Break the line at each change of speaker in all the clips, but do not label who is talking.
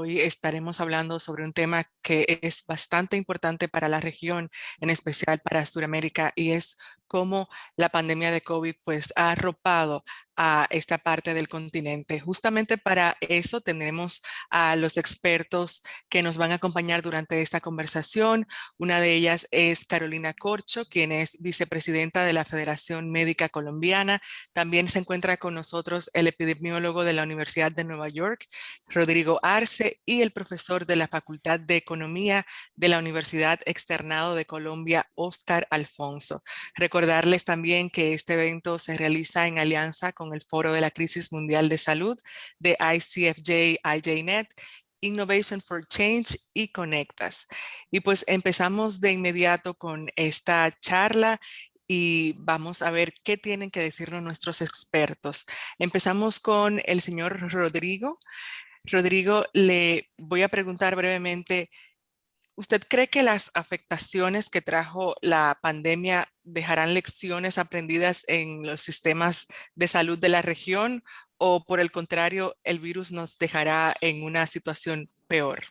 Hoy estaremos hablando sobre un tema que es bastante importante para la región, en especial para Sudamérica, y es cómo la pandemia de COVID pues ha arropado a esta parte del continente. Justamente para eso tenemos a los expertos que nos van a acompañar durante esta conversación. Una de ellas es Carolina Corcho, quien es vicepresidenta de la Federación Médica Colombiana. También se encuentra con nosotros el epidemiólogo de la Universidad de Nueva York, Rodrigo Arce, y el profesor de la Facultad de Economía de la Universidad Externado de Colombia, Óscar Alfonso. Recordarles también que este evento se realiza en alianza con el Foro de la Crisis Mundial de Salud de ICFJ, IJNet, Innovation for Change y Conectas. Y pues empezamos de inmediato con esta charla y vamos a ver qué tienen que decirnos nuestros expertos. Empezamos con el señor Rodrigo. Rodrigo, le voy a preguntar brevemente, ¿usted cree que las afectaciones que trajo la pandemia dejarán lecciones aprendidas en los sistemas de salud de la región o por el contrario, el virus nos dejará en una situación peor?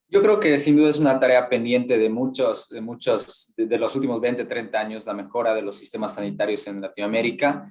Yo creo que sin duda es una tarea pendiente de los últimos 20, 30 años, la mejora de los sistemas sanitarios en Latinoamérica.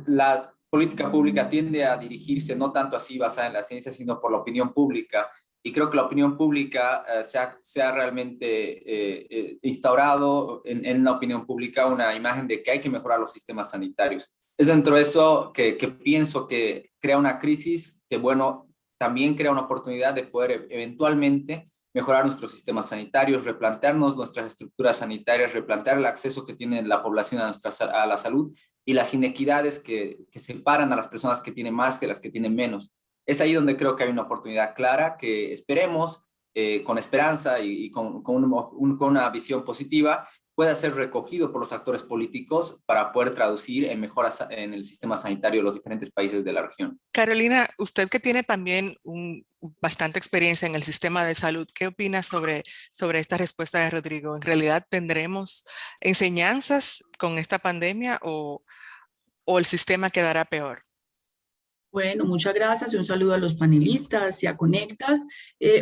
La política pública tiende a dirigirse no tanto así basada en la ciencia, sino por la opinión pública. Y creo que la opinión pública se ha realmente instaurado en la opinión pública una imagen de que hay que mejorar los sistemas sanitarios. Es dentro de eso que pienso que crea una crisis que, bueno, también crea una oportunidad de poder eventualmente mejorar nuestros sistemas sanitarios, replantearnos nuestras estructuras sanitarias, replantear el acceso que tiene la población a la salud y las inequidades que separan a las personas que tienen más que las que tienen menos. Es ahí donde creo que hay una oportunidad clara que esperemos, con esperanza y con una visión positiva, pueda ser recogido por los actores políticos para poder traducir en mejoras en el sistema sanitario de los diferentes países de la región.
Carolina, usted que tiene también bastante experiencia en el sistema de salud, ¿qué opina sobre esta respuesta de Rodrigo? ¿En realidad tendremos enseñanzas con esta pandemia o el sistema quedará peor?
Bueno, muchas gracias y un saludo a los panelistas y a Conectas.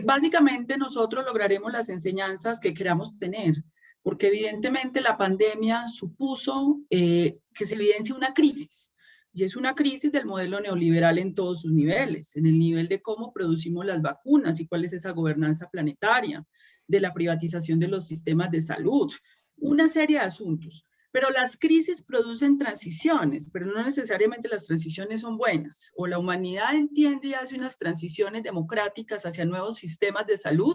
Básicamente nosotros lograremos las enseñanzas que queramos tener, porque evidentemente la pandemia supuso que se evidencia una crisis, y es una crisis del modelo neoliberal en todos sus niveles, en el nivel de cómo producimos las vacunas y cuál es esa gobernanza planetaria, de la privatización de los sistemas de salud, una serie de asuntos. Pero las crisis producen transiciones, pero no necesariamente las transiciones son buenas. O la humanidad entiende y hace unas transiciones democráticas hacia nuevos sistemas de salud,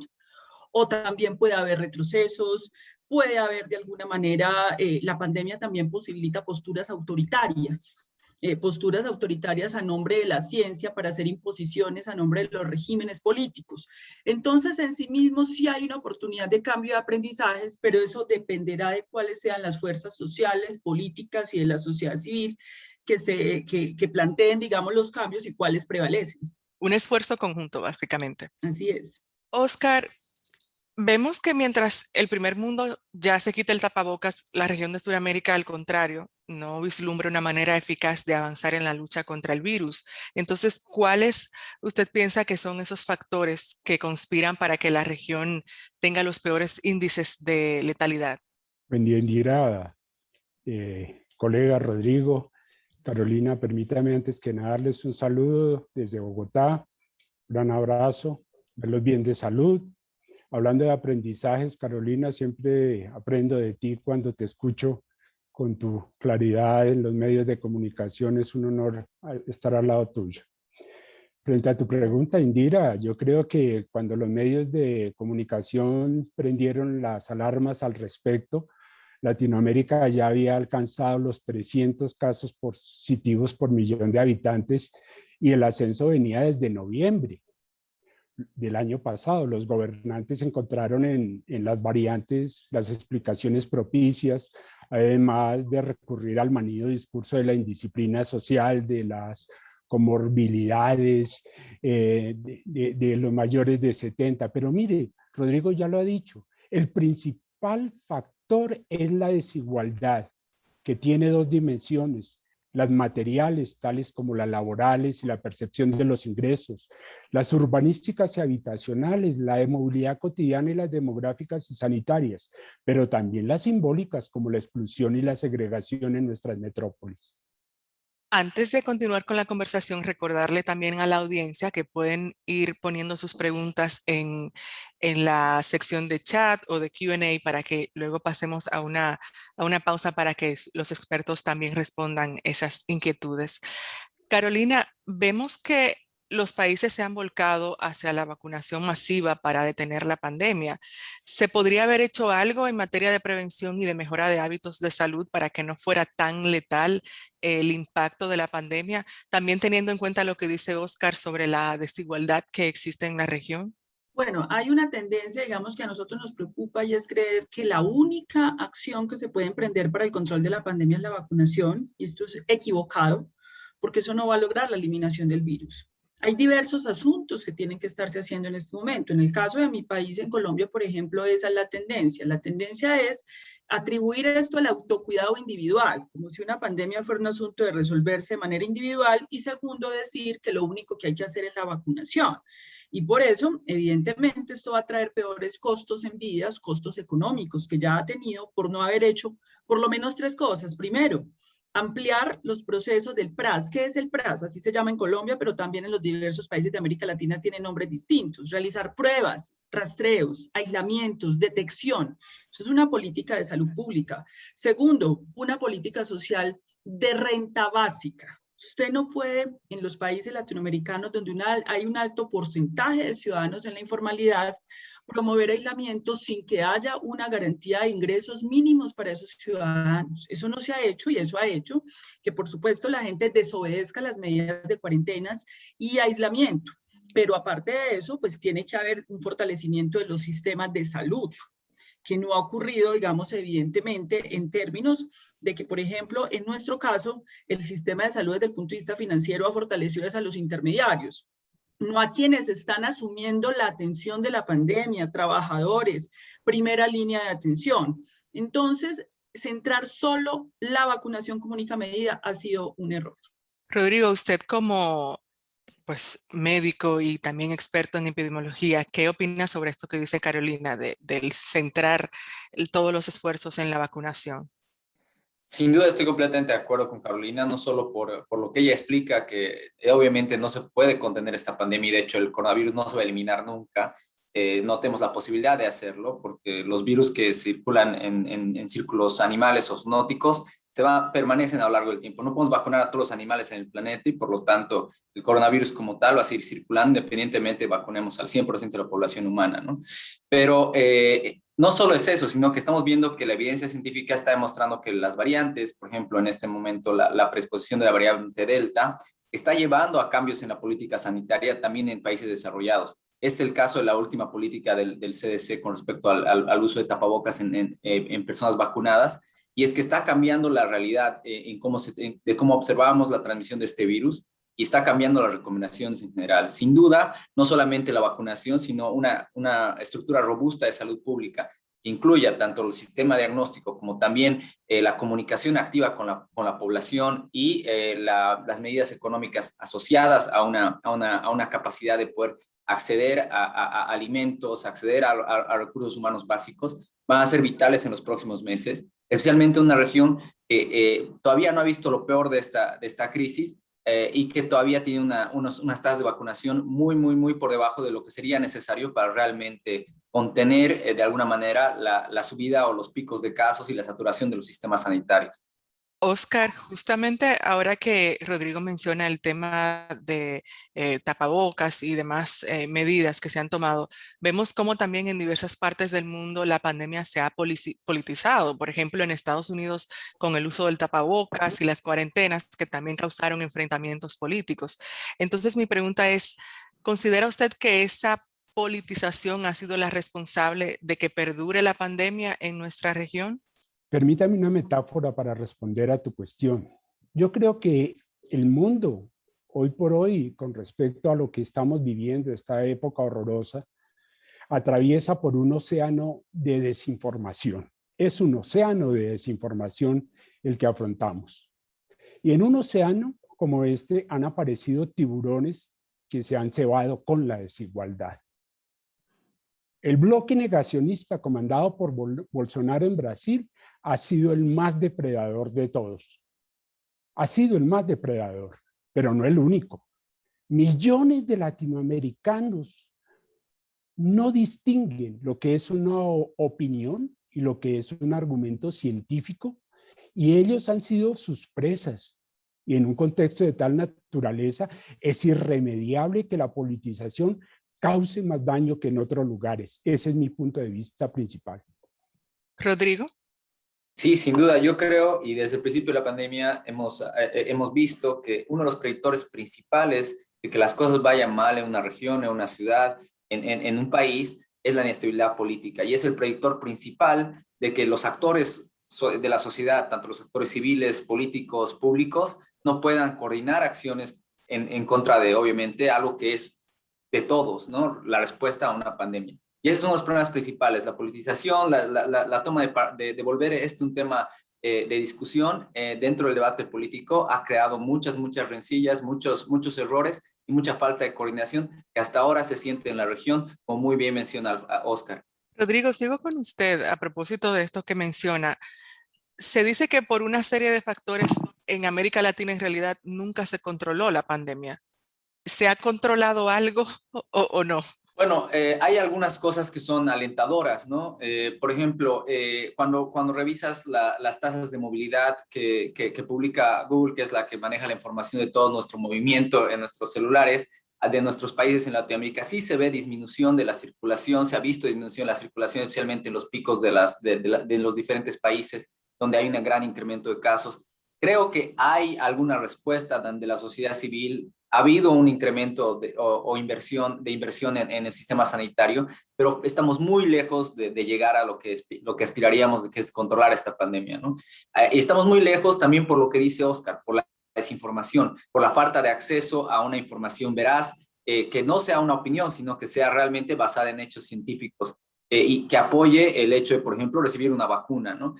o también puede haber retrocesos, puede haber de alguna manera, la pandemia también posibilita posturas autoritarias a nombre de la ciencia para hacer imposiciones a nombre de los regímenes políticos. Entonces, en sí mismo sí hay una oportunidad de cambio de aprendizajes, pero eso dependerá de cuáles sean las fuerzas sociales, políticas y de la sociedad civil que planteen, digamos, los cambios y cuáles prevalecen.
Un esfuerzo conjunto, básicamente.
Así es.
Oscar, vemos que mientras el primer mundo ya se quita el tapabocas, la región de Sudamérica, al contrario, no vislumbra una manera eficaz de avanzar en la lucha contra el virus. Entonces, ¿cuáles usted piensa que son esos factores que conspiran para que la región tenga los peores índices de letalidad?
Buen día, Indira, colega Rodrigo, Carolina, permítame antes que nada darles un saludo desde Bogotá, un gran abrazo, verlos bien de salud. Hablando de aprendizajes, Carolina, siempre aprendo de ti cuando te escucho con tu claridad en los medios de comunicación. Es un honor estar al lado tuyo. Frente a tu pregunta, Indira, yo creo que cuando los medios de comunicación prendieron las alarmas al respecto, Latinoamérica ya había alcanzado los 300 casos positivos por millón de habitantes y el ascenso venía desde noviembre del año pasado. Los gobernantes encontraron en las variantes las explicaciones propicias, además de recurrir al manido discurso de la indisciplina social, de las comorbilidades, de los mayores de 70. Pero mire, Rodrigo ya lo ha dicho, el principal factor es la desigualdad, que tiene dos dimensiones, las materiales, tales como las laborales y la percepción de los ingresos, las urbanísticas y habitacionales, la de movilidad cotidiana y las demográficas y sanitarias, pero también las simbólicas como la exclusión y la segregación en nuestras metrópolis.
Antes de continuar con la conversación, recordarle también a la audiencia que pueden ir poniendo sus preguntas en la sección de chat o de Q&A para que luego pasemos a una pausa para que los expertos también respondan esas inquietudes. Carolina, vemos que los países se han volcado hacia la vacunación masiva para detener la pandemia. ¿Se podría haber hecho algo en materia de prevención y de mejora de hábitos de salud para que no fuera tan letal el impacto de la pandemia, también teniendo en cuenta lo que dice Oscar sobre la desigualdad que existe en la región?
Bueno, hay una tendencia, digamos, que a nosotros nos preocupa y es creer que la única acción que se puede emprender para el control de la pandemia es la vacunación, y esto es equivocado, porque eso no va a lograr la eliminación del virus. Hay diversos asuntos que tienen que estarse haciendo en este momento. En el caso de mi país, en Colombia, por ejemplo, esa es la tendencia. La tendencia es atribuir esto al autocuidado individual, como si una pandemia fuera un asunto de resolverse de manera individual, y segundo, decir que lo único que hay que hacer es la vacunación. Y por eso, evidentemente, esto va a traer peores costos en vidas, costos económicos que ya ha tenido por no haber hecho por lo menos 3 cosas. Primero, ampliar los procesos del PRAS. ¿Qué es el PRAS? Así se llama en Colombia, pero también en los diversos países de América Latina tiene nombres distintos. Realizar pruebas, rastreos, aislamientos, detección. Eso es una política de salud pública. Segundo, una política social de renta básica. Usted no puede, en los países latinoamericanos donde hay un alto porcentaje de ciudadanos en la informalidad, promover aislamientos sin que haya una garantía de ingresos mínimos para esos ciudadanos. Eso no se ha hecho, y eso ha hecho que, por supuesto, la gente desobedezca las medidas de cuarentenas y aislamiento. Pero aparte de eso, pues tiene que haber un fortalecimiento de los sistemas de salud, que no ha ocurrido, digamos, evidentemente, en términos de que, por ejemplo, en nuestro caso, el sistema de salud desde el punto de vista financiero ha fortalecido a los intermediarios, no a quienes están asumiendo la atención de la pandemia, trabajadores, primera línea de atención. Entonces, centrar solo la vacunación como única medida ha sido un error.
Rodrigo, usted como médico y también experto en epidemiología, ¿qué opina sobre esto que dice Carolina del centrar todos los esfuerzos en la vacunación?
Sin duda estoy completamente de acuerdo con Carolina, no solo por lo que ella explica, que obviamente no se puede contener esta pandemia y de hecho el coronavirus no se va a eliminar nunca. No tenemos la posibilidad de hacerlo porque los virus que circulan en círculos animales o zoonóticos permanecen a lo largo del tiempo. No podemos vacunar a todos los animales en el planeta y por lo tanto el coronavirus como tal va a seguir circulando independientemente vacunemos al 100% de la población humana, ¿no? Pero no solo es eso, sino que estamos viendo que la evidencia científica está demostrando que las variantes, por ejemplo, en este momento la predisposición de la variante Delta, está llevando a cambios en la política sanitaria también en países desarrollados. Es el caso de la última política del CDC con respecto al uso de tapabocas en personas vacunadas, y es que está cambiando la realidad de cómo observábamos la transmisión de este virus, y está cambiando las recomendaciones en general. Sin duda, no solamente la vacunación, sino una estructura robusta de salud pública que incluya tanto el sistema diagnóstico como también la comunicación activa con la población y las medidas económicas asociadas a una capacidad de poder acceder a alimentos, acceder a recursos humanos básicos, van a ser vitales en los próximos meses, especialmente una región que todavía no ha visto lo peor de esta crisis, y que todavía tiene unas tasas de vacunación muy por debajo de lo que sería necesario para realmente contener de alguna manera la subida o los picos de casos y la saturación de los sistemas sanitarios.
Oscar, justamente ahora que Rodrigo menciona el tema de tapabocas y demás medidas que se han tomado, vemos cómo también en diversas partes del mundo la pandemia se ha politizado. Por ejemplo, en Estados Unidos con el uso del tapabocas y las cuarentenas que también causaron enfrentamientos políticos. Entonces mi pregunta es, ¿considera usted que esa politización ha sido la responsable de que perdure la pandemia en nuestra región?
Permítame una metáfora para responder a tu cuestión. Yo creo que el mundo, hoy por hoy, con respecto a lo que estamos viviendo, esta época horrorosa, atraviesa por un océano de desinformación. Es un océano de desinformación el que afrontamos. Y en un océano como este han aparecido tiburones que se han cebado con la desigualdad. El bloque negacionista comandado por Bolsonaro en Brasil ha sido el más depredador de todos. Ha sido el más depredador, pero no el único. Millones de latinoamericanos no distinguen lo que es una opinión y lo que es un argumento científico, y ellos han sido sus presas. Y en un contexto de tal naturaleza, es irremediable que la politización cause más daño que en otros lugares. Ese es mi punto de vista principal.
Rodrigo.
Sí, sin duda, yo creo, y desde el principio de la pandemia hemos visto que uno de los predictores principales de que las cosas vayan mal en una región, en una ciudad, en un país, es la inestabilidad política. Y es el predictor principal de que los actores de la sociedad, tanto los actores civiles, políticos, públicos, no puedan coordinar acciones en contra de, obviamente, algo que es de todos, ¿no? La respuesta a una pandemia. Y esos son los problemas principales, la politización, la toma de volver esto un tema de discusión dentro del debate político ha creado muchas rencillas, muchos errores y mucha falta de coordinación que hasta ahora se siente en la región, como muy bien menciona Oscar.
Rodrigo, sigo con usted a propósito de esto que menciona. Se dice que por una serie de factores en América Latina en realidad nunca se controló la pandemia. ¿Se ha controlado algo o no?
Bueno, hay algunas cosas que son alentadoras, ¿no? Por ejemplo, cuando revisas las tasas de movilidad que publica Google, que es la que maneja la información de todo nuestro movimiento en nuestros celulares, de nuestros países en Latinoamérica, sí se ve disminución de la circulación, se ha visto disminución de la circulación, especialmente en los picos de los diferentes países donde hay un gran incremento de casos. Creo que hay alguna respuesta de la sociedad civil. Ha habido un incremento o inversión en el sistema sanitario, pero estamos muy lejos de llegar a lo que aspiraríamos, que es controlar esta pandemia, ¿no? Y estamos muy lejos también por lo que dice Oscar, por la desinformación, por la falta de acceso a una información veraz, que no sea una opinión, sino que sea realmente basada en hechos científicos. Y que apoye el hecho de, por ejemplo, recibir una vacuna, ¿no?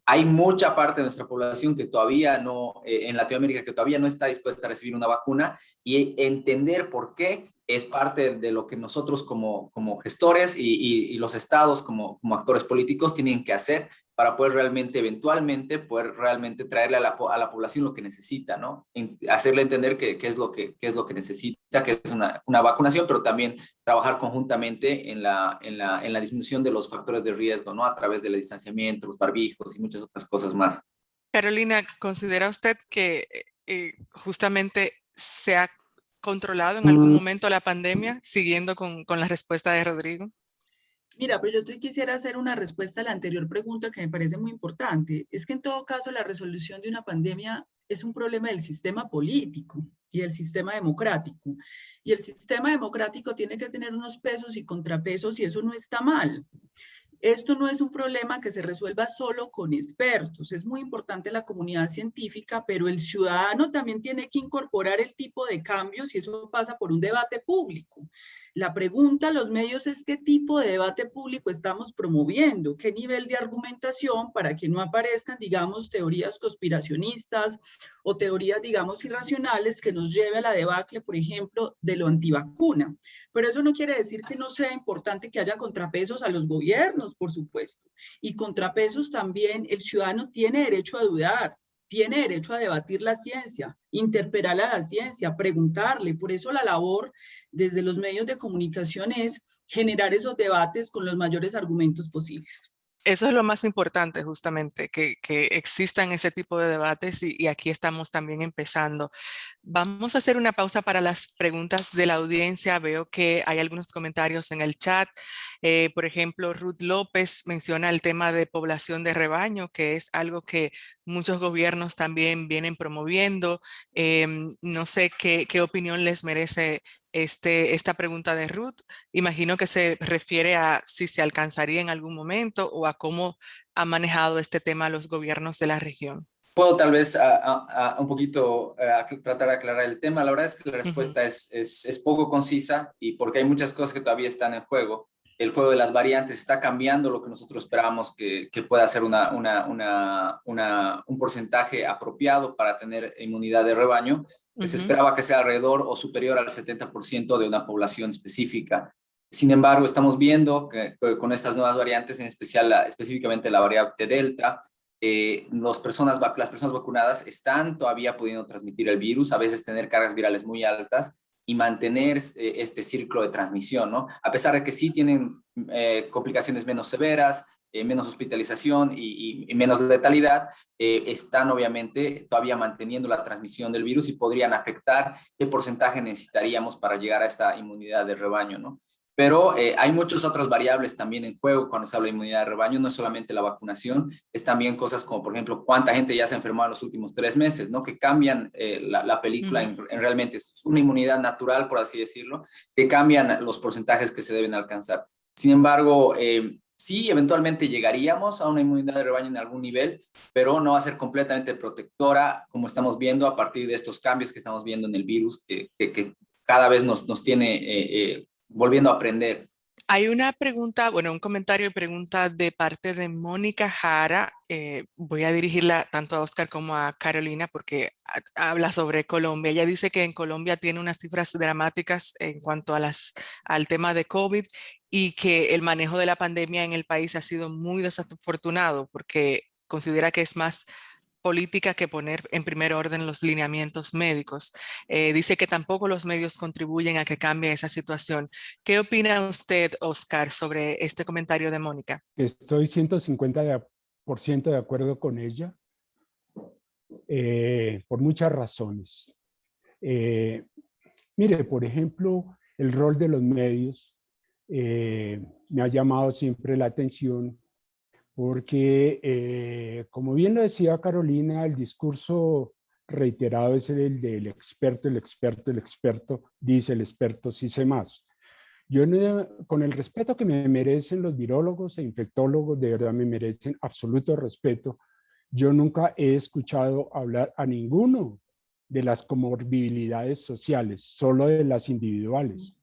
Hay mucha parte de nuestra población que todavía no, en Latinoamérica, que todavía no está dispuesta a recibir una vacuna, y entender por qué es parte de lo que nosotros como gestores y los estados como actores políticos tienen que hacer para poder realmente, eventualmente, poder realmente traerle a la población lo que necesita, ¿no? Hacerle entender qué es lo que necesita, que es una vacunación, pero también trabajar conjuntamente en la disminución de los factores de riesgo, ¿no? A través del distanciamiento, los barbijos y muchas otras cosas más.
Carolina, ¿considera usted que justamente se ha controlado en algún momento la pandemia, siguiendo con la respuesta de Rodrigo?
Mira, pero yo te quisiera hacer una respuesta a la anterior pregunta que me parece muy importante. Es que en todo caso la resolución de una pandemia es un problema del sistema político y del sistema democrático. Y el sistema democrático tiene que tener unos pesos y contrapesos y eso no está mal. Esto no es un problema que se resuelva solo con expertos. Es muy importante la comunidad científica, pero el ciudadano también tiene que incorporar el tipo de cambios y eso pasa por un debate público. La pregunta a los medios es qué tipo de debate público estamos promoviendo, qué nivel de argumentación para que no aparezcan, digamos, teorías conspiracionistas o teorías, digamos, irracionales que nos lleve a la debacle, por ejemplo, de lo antivacuna. Pero eso no quiere decir que no sea importante que haya contrapesos a los gobiernos, por supuesto. Y contrapesos también, el ciudadano tiene derecho a dudar, tiene derecho a debatir la ciencia, interpelar a la ciencia, preguntarle. Por eso la labor desde los medios de comunicación es generar esos debates con los mayores argumentos posibles.
Eso es lo más importante, justamente, que existan ese tipo de debates y aquí estamos también empezando. Vamos a hacer una pausa para las preguntas de la audiencia. Veo que hay algunos comentarios en el chat. Por ejemplo, Ruth López menciona el tema de población de rebaño, que es algo que muchos gobiernos también vienen promoviendo. No sé qué opinión les merece esta pregunta de Ruth. Imagino que se refiere a si se alcanzaría en algún momento o a cómo han manejado este tema los gobiernos de la región.
Puedo tal vez un poquito tratar de aclarar el tema. La verdad es que la respuesta es poco concisa y porque hay muchas cosas que todavía están en juego. el juego de las variantes está cambiando lo que nosotros esperábamos que pueda ser un porcentaje apropiado para tener inmunidad de rebaño. Se esperaba que sea alrededor o superior al 70% de una población específica. Sin embargo, estamos viendo que con estas nuevas variantes, en especial específicamente la variante Delta, las personas vacunadas están todavía pudiendo transmitir el virus, a veces tener cargas virales muy altas y mantener este círculo de transmisión, ¿no? A pesar de que sí tienen complicaciones menos severas, menos hospitalización y menos letalidad, están obviamente todavía manteniendo la transmisión del virus y podrían afectar qué porcentaje necesitaríamos para llegar a esta inmunidad de rebaño, ¿no? Pero hay muchas otras variables también en juego cuando se habla de inmunidad de rebaño, no es solamente la vacunación, es también cosas como, por ejemplo, cuánta gente ya se ha enfermado en los últimos 3 meses, ¿no? Que cambian la película en realmente es una inmunidad natural, por así decirlo, que cambian los porcentajes que se deben alcanzar. Sin embargo, sí, eventualmente llegaríamos a una inmunidad de rebaño en algún nivel, pero no va a ser completamente protectora, como estamos viendo a partir de estos cambios que estamos viendo en el virus, que cada vez nos tiene volviendo a aprender.
Hay una pregunta, bueno, un comentario y pregunta de parte de Mónica Jara. Voy a dirigirla tanto a Oscar como a Carolina porque habla sobre Colombia. Ella dice que en Colombia tiene unas cifras dramáticas en cuanto a al tema de COVID y que el manejo de la pandemia en el país ha sido muy desafortunado porque considera que es más política que poner en primer orden los lineamientos médicos. Dice que tampoco los medios contribuyen a que cambie esa situación. ¿Qué opina usted, Oscar, sobre este comentario de Mónica?
Estoy 150% de acuerdo con ella, por muchas razones. Mire, por ejemplo, el rol de los medios me ha llamado siempre la atención porque, como bien lo decía Carolina, el discurso reiterado es el del experto, el experto, el experto, dice el experto, sí sé más. Yo, con el respeto que me merecen los virólogos e infectólogos, de verdad me merecen absoluto respeto, yo nunca he escuchado hablar a ninguno de las comorbilidades sociales, solo de las individuales.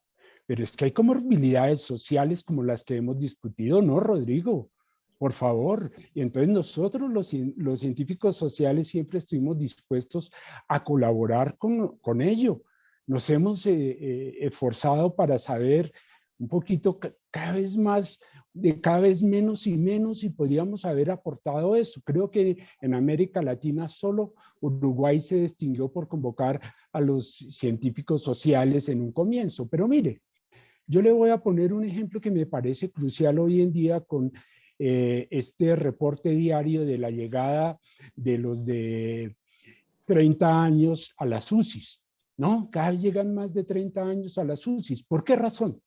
Pero es que hay comorbilidades sociales como las que hemos discutido, ¿no, Rodrigo? Por favor. Y entonces nosotros los científicos sociales siempre estuvimos dispuestos a colaborar con ello. Nos hemos esforzado para saber un poquito cada vez más, de cada vez menos y menos, y podríamos haber aportado eso. Creo que en América Latina solo Uruguay se distinguió por convocar a los científicos sociales en un comienzo. Pero mire, yo le voy a poner un ejemplo que me parece crucial hoy en día con este reporte diario de la llegada de los de 30 años a las UCIs, ¿no? Cada vez llegan más de 30 años a las UCIs. ¿Por qué razón?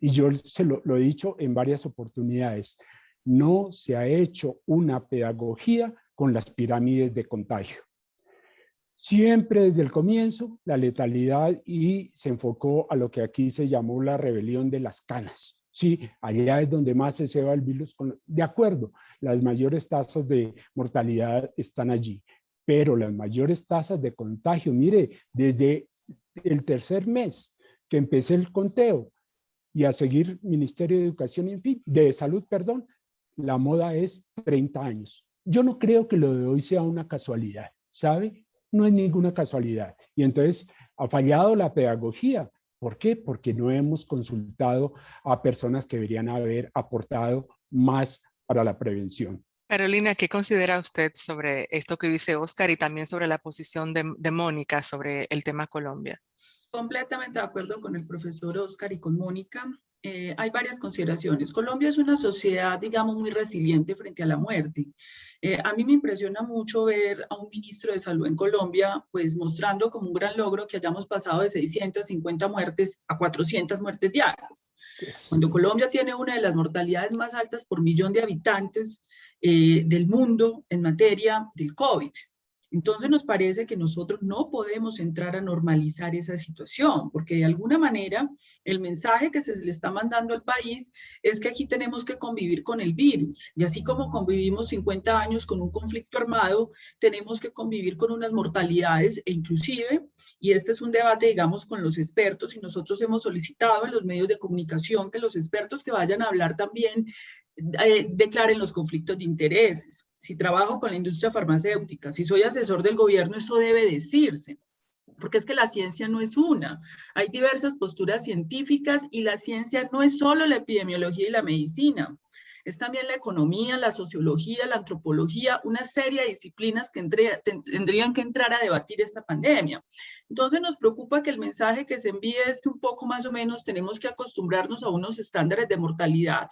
Y yo se lo he dicho en varias oportunidades. No se ha hecho una pedagogía con las pirámides de contagio. Siempre desde el comienzo, la letalidad y se enfocó a lo que aquí se llamó la rebelión de las canas. Sí, allá es donde más se ceba el virus. De acuerdo, las mayores tasas de mortalidad están allí, pero las mayores tasas de contagio, mire, desde el 3er mes que empecé el conteo y a seguir Ministerio de Educación, en fin, de Salud, perdón, la moda es 30 años. Yo no creo que lo de hoy sea una casualidad, ¿sabe? No es ninguna casualidad. Y entonces ha fallado la pedagogía. ¿Por qué? Porque no hemos consultado a personas que deberían haber aportado más para la prevención.
Carolina, ¿qué considera usted sobre esto que dice Oscar y también sobre la posición de Mónica sobre el tema Colombia?
Completamente de acuerdo con el profesor Oscar y con Mónica. Hay varias consideraciones. Colombia es una sociedad, digamos, muy resiliente frente a la muerte. A mí me impresiona mucho ver a un ministro de Salud en Colombia, pues mostrando como un gran logro que hayamos pasado de 650 muertes a 400 muertes diarias. Cuando Colombia tiene una de las mortalidades más altas por millón de habitantes del mundo en materia del COVID. Entonces nos parece que nosotros no podemos entrar a normalizar esa situación, porque de alguna manera el mensaje que se le está mandando al país es que aquí tenemos que convivir con el virus, y así como convivimos 50 años con un conflicto armado, tenemos que convivir con unas mortalidades e inclusive, y este es un debate, digamos, con los expertos, y nosotros hemos solicitado en los medios de comunicación que los expertos que vayan a hablar también declaren los conflictos de intereses. Si trabajo con la industria farmacéutica, si soy asesor del gobierno, eso debe decirse, porque es que la ciencia no es una. Hay diversas posturas científicas y la ciencia no es solo la epidemiología y la medicina. Es también la economía, la sociología, la antropología, una serie de disciplinas que tendrían que entrar a debatir esta pandemia. Entonces nos preocupa que el mensaje que se envíe es que un poco más o menos tenemos que acostumbrarnos a unos estándares de mortalidad,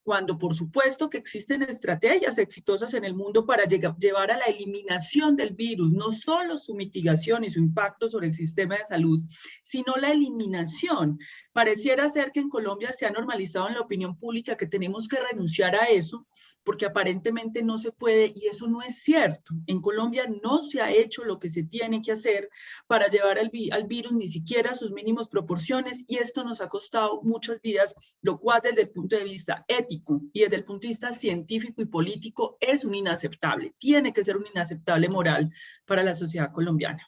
cuando por supuesto que existen estrategias exitosas en el mundo para llevar a la eliminación del virus, no solo su mitigación y su impacto sobre el sistema de salud, sino la eliminación. Pareciera ser que en Colombia se ha normalizado en la opinión pública que tenemos que renunciar a eso, porque aparentemente no se puede, y eso no es cierto. En Colombia no se ha hecho lo que se tiene que hacer para llevar al virus ni siquiera a sus mínimos proporciones, y esto nos ha costado muchas vidas, lo cual desde el punto de vista ético y desde el punto de vista científico y político es un inaceptable, tiene que ser un inaceptable moral para la sociedad colombiana.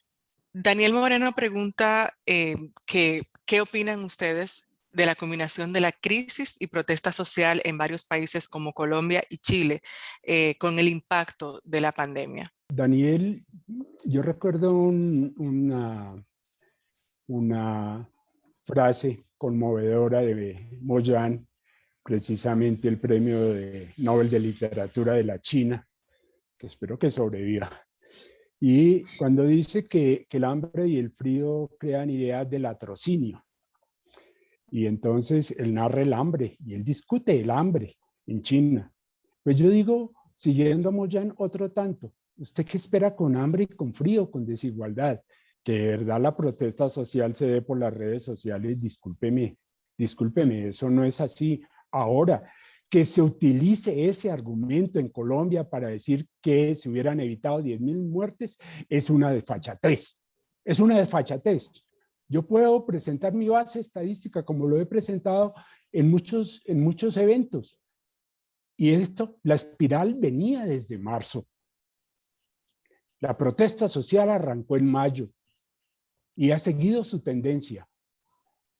Daniel Moreno pregunta ¿qué opinan ustedes de la combinación de la crisis y protesta social en varios países como Colombia y Chile con el impacto de la pandemia?
Daniel, yo recuerdo una frase conmovedora de Moyan, precisamente el premio Nobel de Literatura de la China, que espero que sobreviva. Y cuando dice que el hambre y el frío crean ideas del latrocinio. Y entonces él narra el hambre y él discute el hambre en China. Pues yo digo, siguiendo a Moyan otro tanto, ¿usted qué espera con hambre y con frío, con desigualdad? Que de verdad la protesta social se dé por las redes sociales, discúlpeme, eso no es así. Ahora, que se utilice ese argumento en Colombia para decir que se hubieran evitado 10.000 muertes es una desfachatez. Es una desfachatez. Yo puedo presentar mi base estadística como lo he presentado en muchos eventos. Y la espiral venía desde marzo. La protesta social arrancó en mayo y ha seguido su tendencia.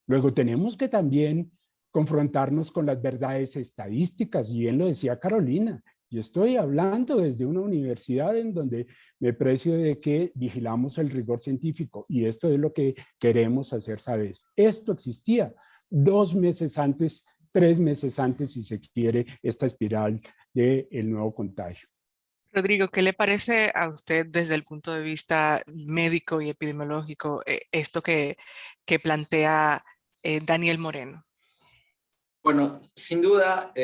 Luego tenemos que también confrontarnos con las verdades estadísticas, y bien lo decía Carolina, yo estoy hablando desde una universidad en donde me precio de que vigilamos el rigor científico, y esto es lo que queremos hacer saber. Esto existía 2 meses antes, 3 meses antes, si se quiere, esta espiral del nuevo contagio.
Rodrigo, ¿qué le parece a usted desde el punto de vista médico y epidemiológico esto que plantea Daniel Moreno?
Bueno, sin duda,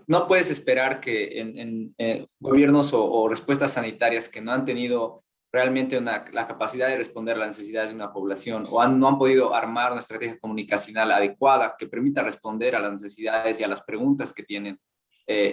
no puedes esperar que en gobiernos o respuestas sanitarias que no han tenido realmente la capacidad de responder a las necesidades de una población o no han podido armar una estrategia comunicacional adecuada que permita responder a las necesidades y a las preguntas que tienen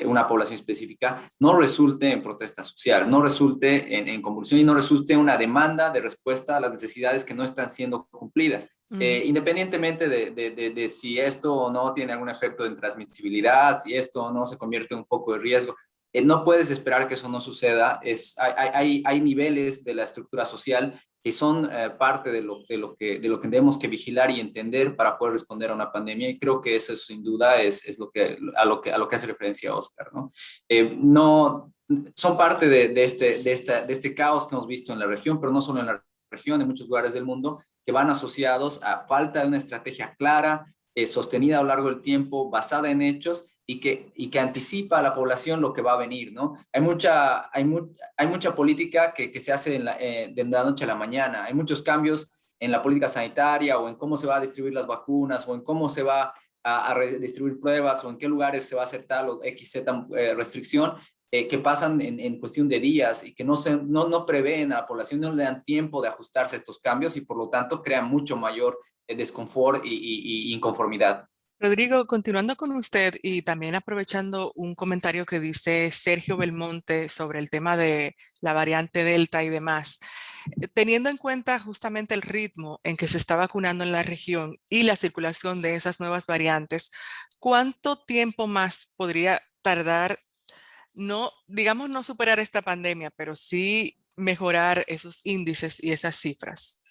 una población específica, no resulte en protesta social, no resulte en convulsión y no resulte en una demanda de respuesta a las necesidades que no están siendo cumplidas. Independientemente de si esto o no tiene algún efecto en transmisibilidad, si esto o no se convierte en un foco de riesgo, no puedes esperar que eso no suceda. Hay niveles de la estructura social que son parte de lo que tenemos que vigilar y entender para poder responder a una pandemia, y creo que eso sin duda es a lo que hace referencia Oscar, ¿no? Son parte de este caos que hemos visto en la región, pero no solo en la región, en muchos lugares del mundo, que van asociados a falta de una estrategia clara, sostenida a lo largo del tiempo, basada en hechos, y que anticipa a la población lo que va a venir, ¿no? Hay mucha política que se hace de la noche a la mañana. Hay muchos cambios en la política sanitaria, o en cómo se va a distribuir las vacunas, o en cómo se va a distribuir pruebas, o en qué lugares se va a hacer tal o XZ restricción, que pasan en cuestión de días y que no prevén a la población, no le dan tiempo de ajustarse a estos cambios, y por lo tanto crean mucho mayor desconfort y inconformidad.
Rodrigo, continuando con usted y también aprovechando un comentario que dice Sergio Belmonte sobre el tema de la variante Delta y demás, teniendo en cuenta justamente el ritmo en que se está vacunando en la región y la circulación de esas nuevas variantes, ¿cuánto tiempo más podría tardar, no, digamos, no superar esta pandemia, pero sí mejorar esos índices y esas cifras?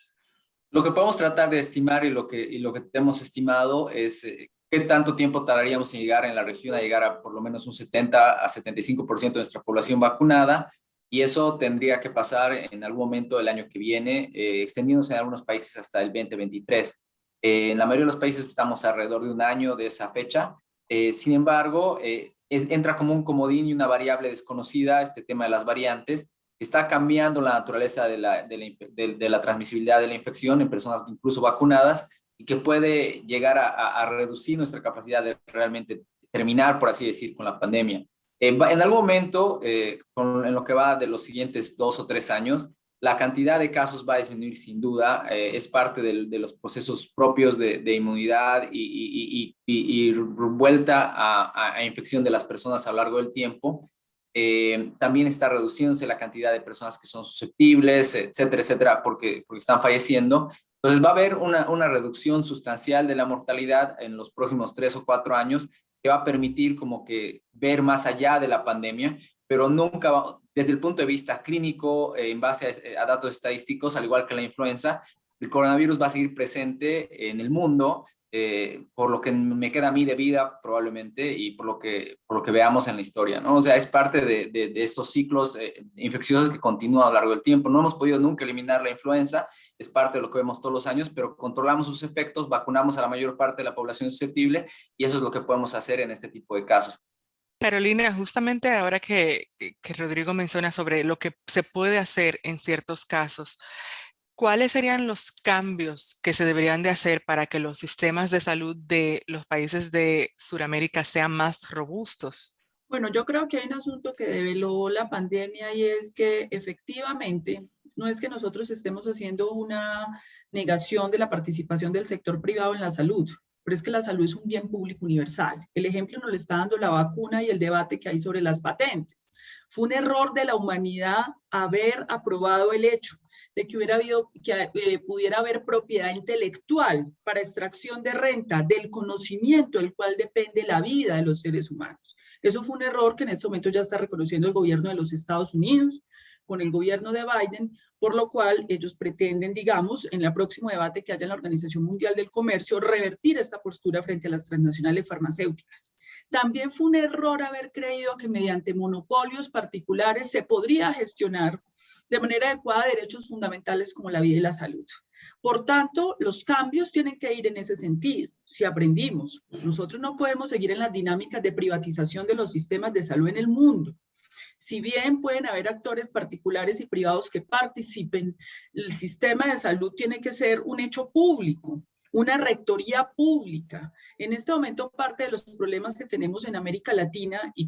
Lo que podemos tratar de estimar y lo que tenemos estimado es qué tanto tiempo tardaríamos en llegar en la región a llegar a por lo menos un 70 a 75% de nuestra población vacunada, y eso tendría que pasar en algún momento del año que viene, extendiéndose en algunos países hasta el 2023. En la mayoría de los países estamos alrededor de un año de esa fecha. Sin embargo, entra como un comodín y una variable desconocida este tema de las variantes. Está cambiando la naturaleza de la transmisibilidad de la infección en personas incluso vacunadas, y que puede llegar a reducir nuestra capacidad de realmente terminar, por así decir, con la pandemia. En algún momento, en lo que va de los siguientes 2 o 3 años, la cantidad de casos va a disminuir sin duda. Es parte de los procesos propios de inmunidad y vuelta a infección de las personas a lo largo del tiempo. También está reduciéndose la cantidad de personas que son susceptibles, etcétera, etcétera, porque están falleciendo. Entonces va a haber una reducción sustancial de la mortalidad en los próximos 3 o 4 años, que va a permitir como que ver más allá de la pandemia, pero nunca desde el punto de vista clínico, en base a datos estadísticos, al igual que la influenza, el coronavirus va a seguir presente en el mundo, por lo que me queda a mí de vida probablemente, y por lo que veamos en la historia, ¿no? O sea, es parte de estos ciclos infecciosos que continúan a lo largo del tiempo. No hemos podido nunca eliminar la influenza, es parte de lo que vemos todos los años, pero controlamos sus efectos, vacunamos a la mayor parte de la población susceptible, y eso es lo que podemos hacer en este tipo de casos.
Carolina, justamente ahora que Rodrigo menciona sobre lo que se puede hacer en ciertos casos, ¿cuáles serían los cambios que se deberían de hacer para que los sistemas de salud de los países de Sudamérica sean más robustos?
Bueno, yo creo que hay un asunto que develó la pandemia, y es que efectivamente no es que nosotros estemos haciendo una negación de la participación del sector privado en la salud, pero es que la salud es un bien público universal. El ejemplo nos lo está dando la vacuna y el debate que hay sobre las patentes. Fue un error de la humanidad haber aprobado el hecho de que pudiera haber propiedad intelectual para extracción de renta del conocimiento del cual depende la vida de los seres humanos. Eso fue un error que en este momento ya está reconociendo el gobierno de los Estados Unidos con el gobierno de Biden, por lo cual ellos pretenden, digamos, en el próximo debate que haya en la Organización Mundial del Comercio, revertir esta postura frente a las transnacionales farmacéuticas. También fue un error haber creído que mediante monopolios particulares se podría gestionar de manera adecuada derechos fundamentales como la vida y la salud. Por tanto, los cambios tienen que ir en ese sentido. Si aprendimos, nosotros no podemos seguir en las dinámicas de privatización de los sistemas de salud en el mundo. Si bien pueden haber actores particulares y privados que participen, el sistema de salud tiene que ser un hecho público, una rectoría pública. En este momento, parte de los problemas que tenemos en América Latina y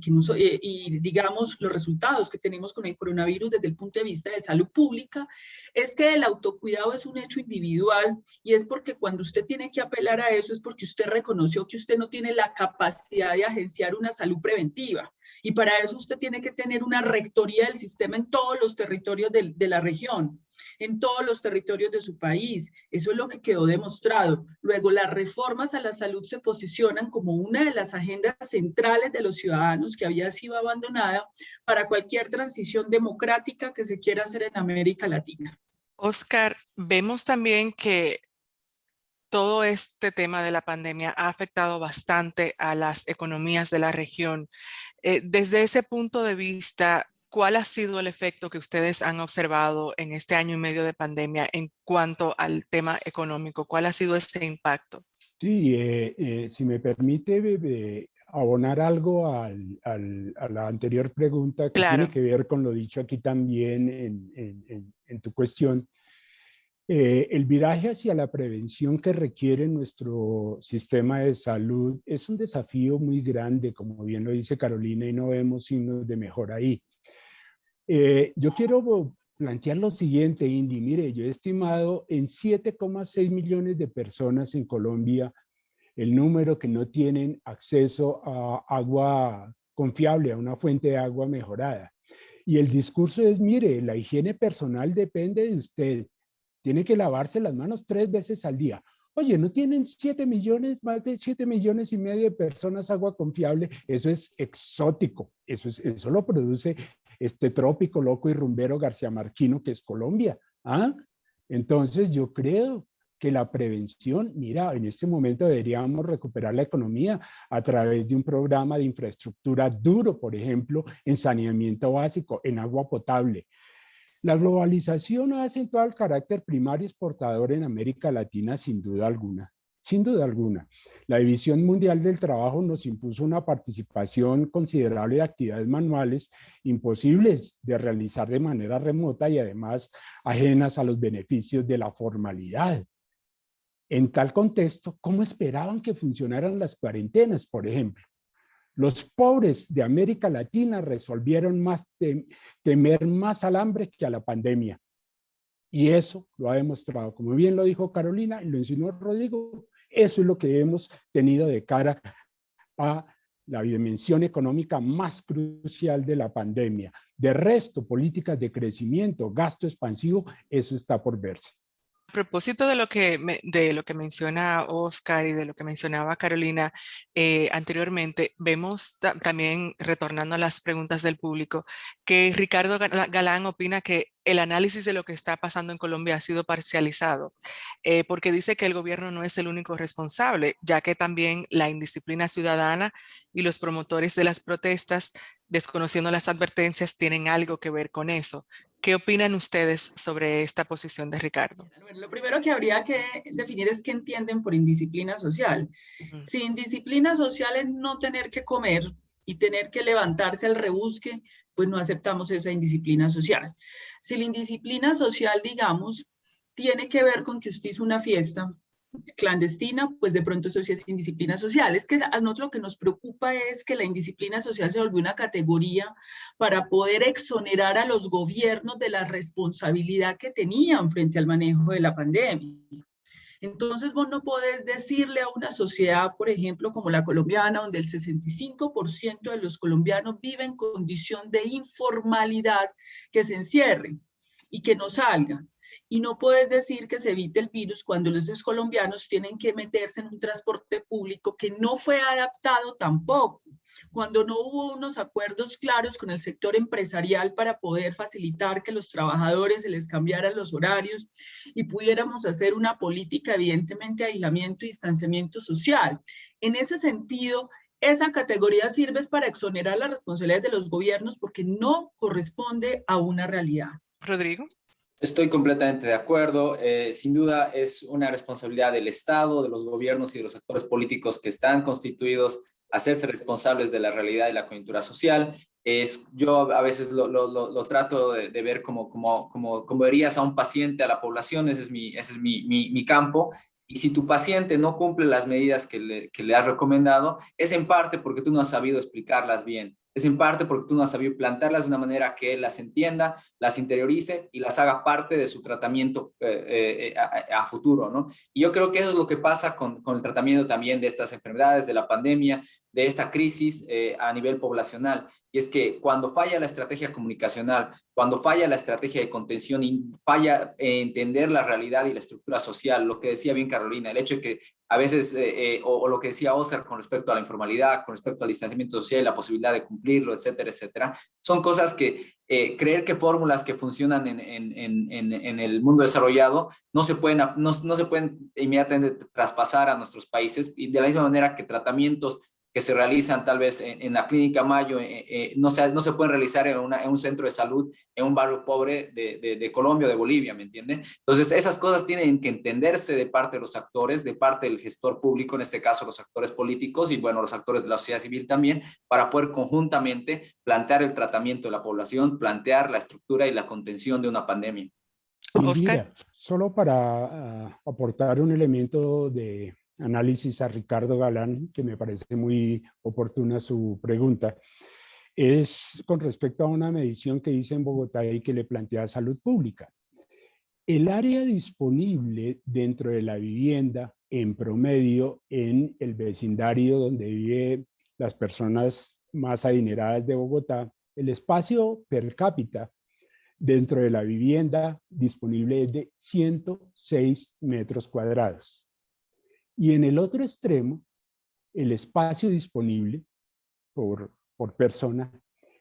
digamos los resultados que tenemos con el coronavirus desde el punto de vista de salud pública, es que el autocuidado es un hecho individual, y es porque cuando usted tiene que apelar a eso es porque usted reconoció que usted no tiene la capacidad de agenciar una salud preventiva. Y para eso usted tiene que tener una rectoría del sistema en todos los territorios de la región, en todos los territorios de su país. Eso es lo que quedó demostrado. Luego, las reformas a la salud se posicionan como una de las agendas centrales de los ciudadanos que había sido abandonada para cualquier transición democrática que se quiera hacer en América Latina.
Oscar, vemos también que todo este tema de la pandemia ha afectado bastante a las economías de la región. Desde ese punto de vista, ¿cuál ha sido el efecto que ustedes han observado en este año y medio de pandemia en cuanto al tema económico? ¿Cuál ha sido este impacto?
Sí, si me permite abonar algo a la anterior pregunta, que tiene
Claro.
que ver con lo dicho aquí también en tu cuestión. El viraje hacia la prevención que requiere nuestro sistema de salud es un desafío muy grande, como bien lo dice Carolina, y no vemos signos de mejora ahí. Yo quiero plantear lo siguiente, Indy. Mire, yo he estimado en 7,6 millones de personas en Colombia el número que no tienen acceso a agua confiable, a una fuente de agua mejorada. Y el discurso es, mire, la higiene personal depende de usted. Tiene que lavarse las manos 3 veces al día. Oye, ¿no tienen 7 millones, más de 7 millones y medio de personas agua confiable? Eso es exótico. Eso lo produce este trópico loco y rumbero García Marquino, que es Colombia. ¿Ah? Entonces yo creo que la prevención, mira, en este momento deberíamos recuperar la economía a través de un programa de infraestructura duro, por ejemplo, en saneamiento básico, en agua potable. La globalización ha acentuado el carácter primario exportador en América Latina sin duda alguna. Sin duda alguna. La División Mundial del Trabajo nos impuso una participación considerable de actividades manuales imposibles de realizar de manera remota y además ajenas a los beneficios de la formalidad. En tal contexto, ¿cómo esperaban que funcionaran las cuarentenas, por ejemplo? Los pobres de América Latina resolvieron temer más al hambre que a la pandemia. Y eso lo ha demostrado, como bien lo dijo Carolina y lo insinuó Rodrigo, eso es lo que hemos tenido de cara a la dimensión económica más crucial de la pandemia. De resto, políticas de crecimiento, gasto expansivo, eso está por verse.
A propósito de lo que menciona Oscar y de lo que mencionaba Carolina anteriormente, vemos también, retornando a las preguntas del público, que Ricardo Galán opina que el análisis de lo que está pasando en Colombia ha sido parcializado, porque dice que el gobierno no es el único responsable, ya que también la indisciplina ciudadana y los promotores de las protestas, desconociendo las advertencias, tienen algo que ver con eso. ¿Qué opinan ustedes sobre esta posición de Ricardo?
Bueno, lo primero que habría que definir es qué entienden por indisciplina social. Si indisciplina social es no tener que comer y tener que levantarse al rebusque, pues no aceptamos esa indisciplina social. Si la indisciplina social, digamos, tiene que ver con que usted hizo una fiesta clandestina, pues de pronto eso sí es indisciplina social. Es que a nosotros lo que nos preocupa es que la indisciplina social se volvió una categoría para poder exonerar a los gobiernos de la responsabilidad que tenían frente al manejo de la pandemia. Entonces vos no podés decirle a una sociedad, por ejemplo, como la colombiana, donde el 65% de los colombianos viven en condición de informalidad, que se encierren y que no salgan. Y no puedes decir que se evite el virus cuando los colombianos tienen que meterse en un transporte público que no fue adaptado tampoco, cuando no hubo unos acuerdos claros con el sector empresarial para poder facilitar que los trabajadores se les cambiaran los horarios y pudiéramos hacer una política evidentemente de aislamiento y distanciamiento social. En ese sentido, esa categoría sirve para exonerar las responsabilidades de los gobiernos porque no corresponde a una realidad.
Rodrigo.
Estoy completamente de acuerdo. Sin duda es una responsabilidad del Estado, de los gobiernos y de los actores políticos que están constituidos hacerse responsables de la realidad y la coyuntura social. Yo a veces lo trato de ver como verías a un paciente, a la población, ese es mi campo. Y si tu paciente no cumple las medidas que le has recomendado, es en parte porque tú no has sabido explicarlas bien. Es en parte porque tú no has sabido plantearlas de una manera que él las entienda, las interiorice y las haga parte de su tratamiento a futuro, ¿no? Y yo creo que eso es lo que pasa con el tratamiento también de estas enfermedades, de la pandemia, de esta crisis a nivel poblacional. Y es que cuando falla la estrategia comunicacional, cuando falla la estrategia de contención y falla entender la realidad y la estructura social, lo que decía bien Carolina, el hecho de que a veces, o lo que decía Oscar con respecto a la informalidad, con respecto al distanciamiento social y la posibilidad de cumplirlo, etcétera, etcétera, son cosas que creer que fórmulas que funcionan en el mundo desarrollado no se pueden inmediatamente traspasar a nuestros países, y de la misma manera que tratamientos que se realizan tal vez en la Clínica Mayo, no se pueden realizar en un centro de salud, en un barrio pobre de Colombia o de Bolivia, ¿me entienden? Entonces, esas cosas tienen que entenderse de parte de los actores, de parte del gestor público, en este caso los actores políticos y, bueno, los actores de la sociedad civil también, para poder conjuntamente plantear el tratamiento de la población, plantear la estructura y la contención de una pandemia.
Oscar.
Mira, solo para aportar un elemento de análisis a Ricardo Galán, que me parece muy oportuna su pregunta, es con respecto a una medición que hice en Bogotá y que le plantea Salud Pública. El área disponible dentro de la vivienda, en promedio, en el vecindario donde viven las personas más adineradas de Bogotá, el espacio per cápita dentro de la vivienda disponible es de 106 metros cuadrados. Y en el otro extremo, el espacio disponible por persona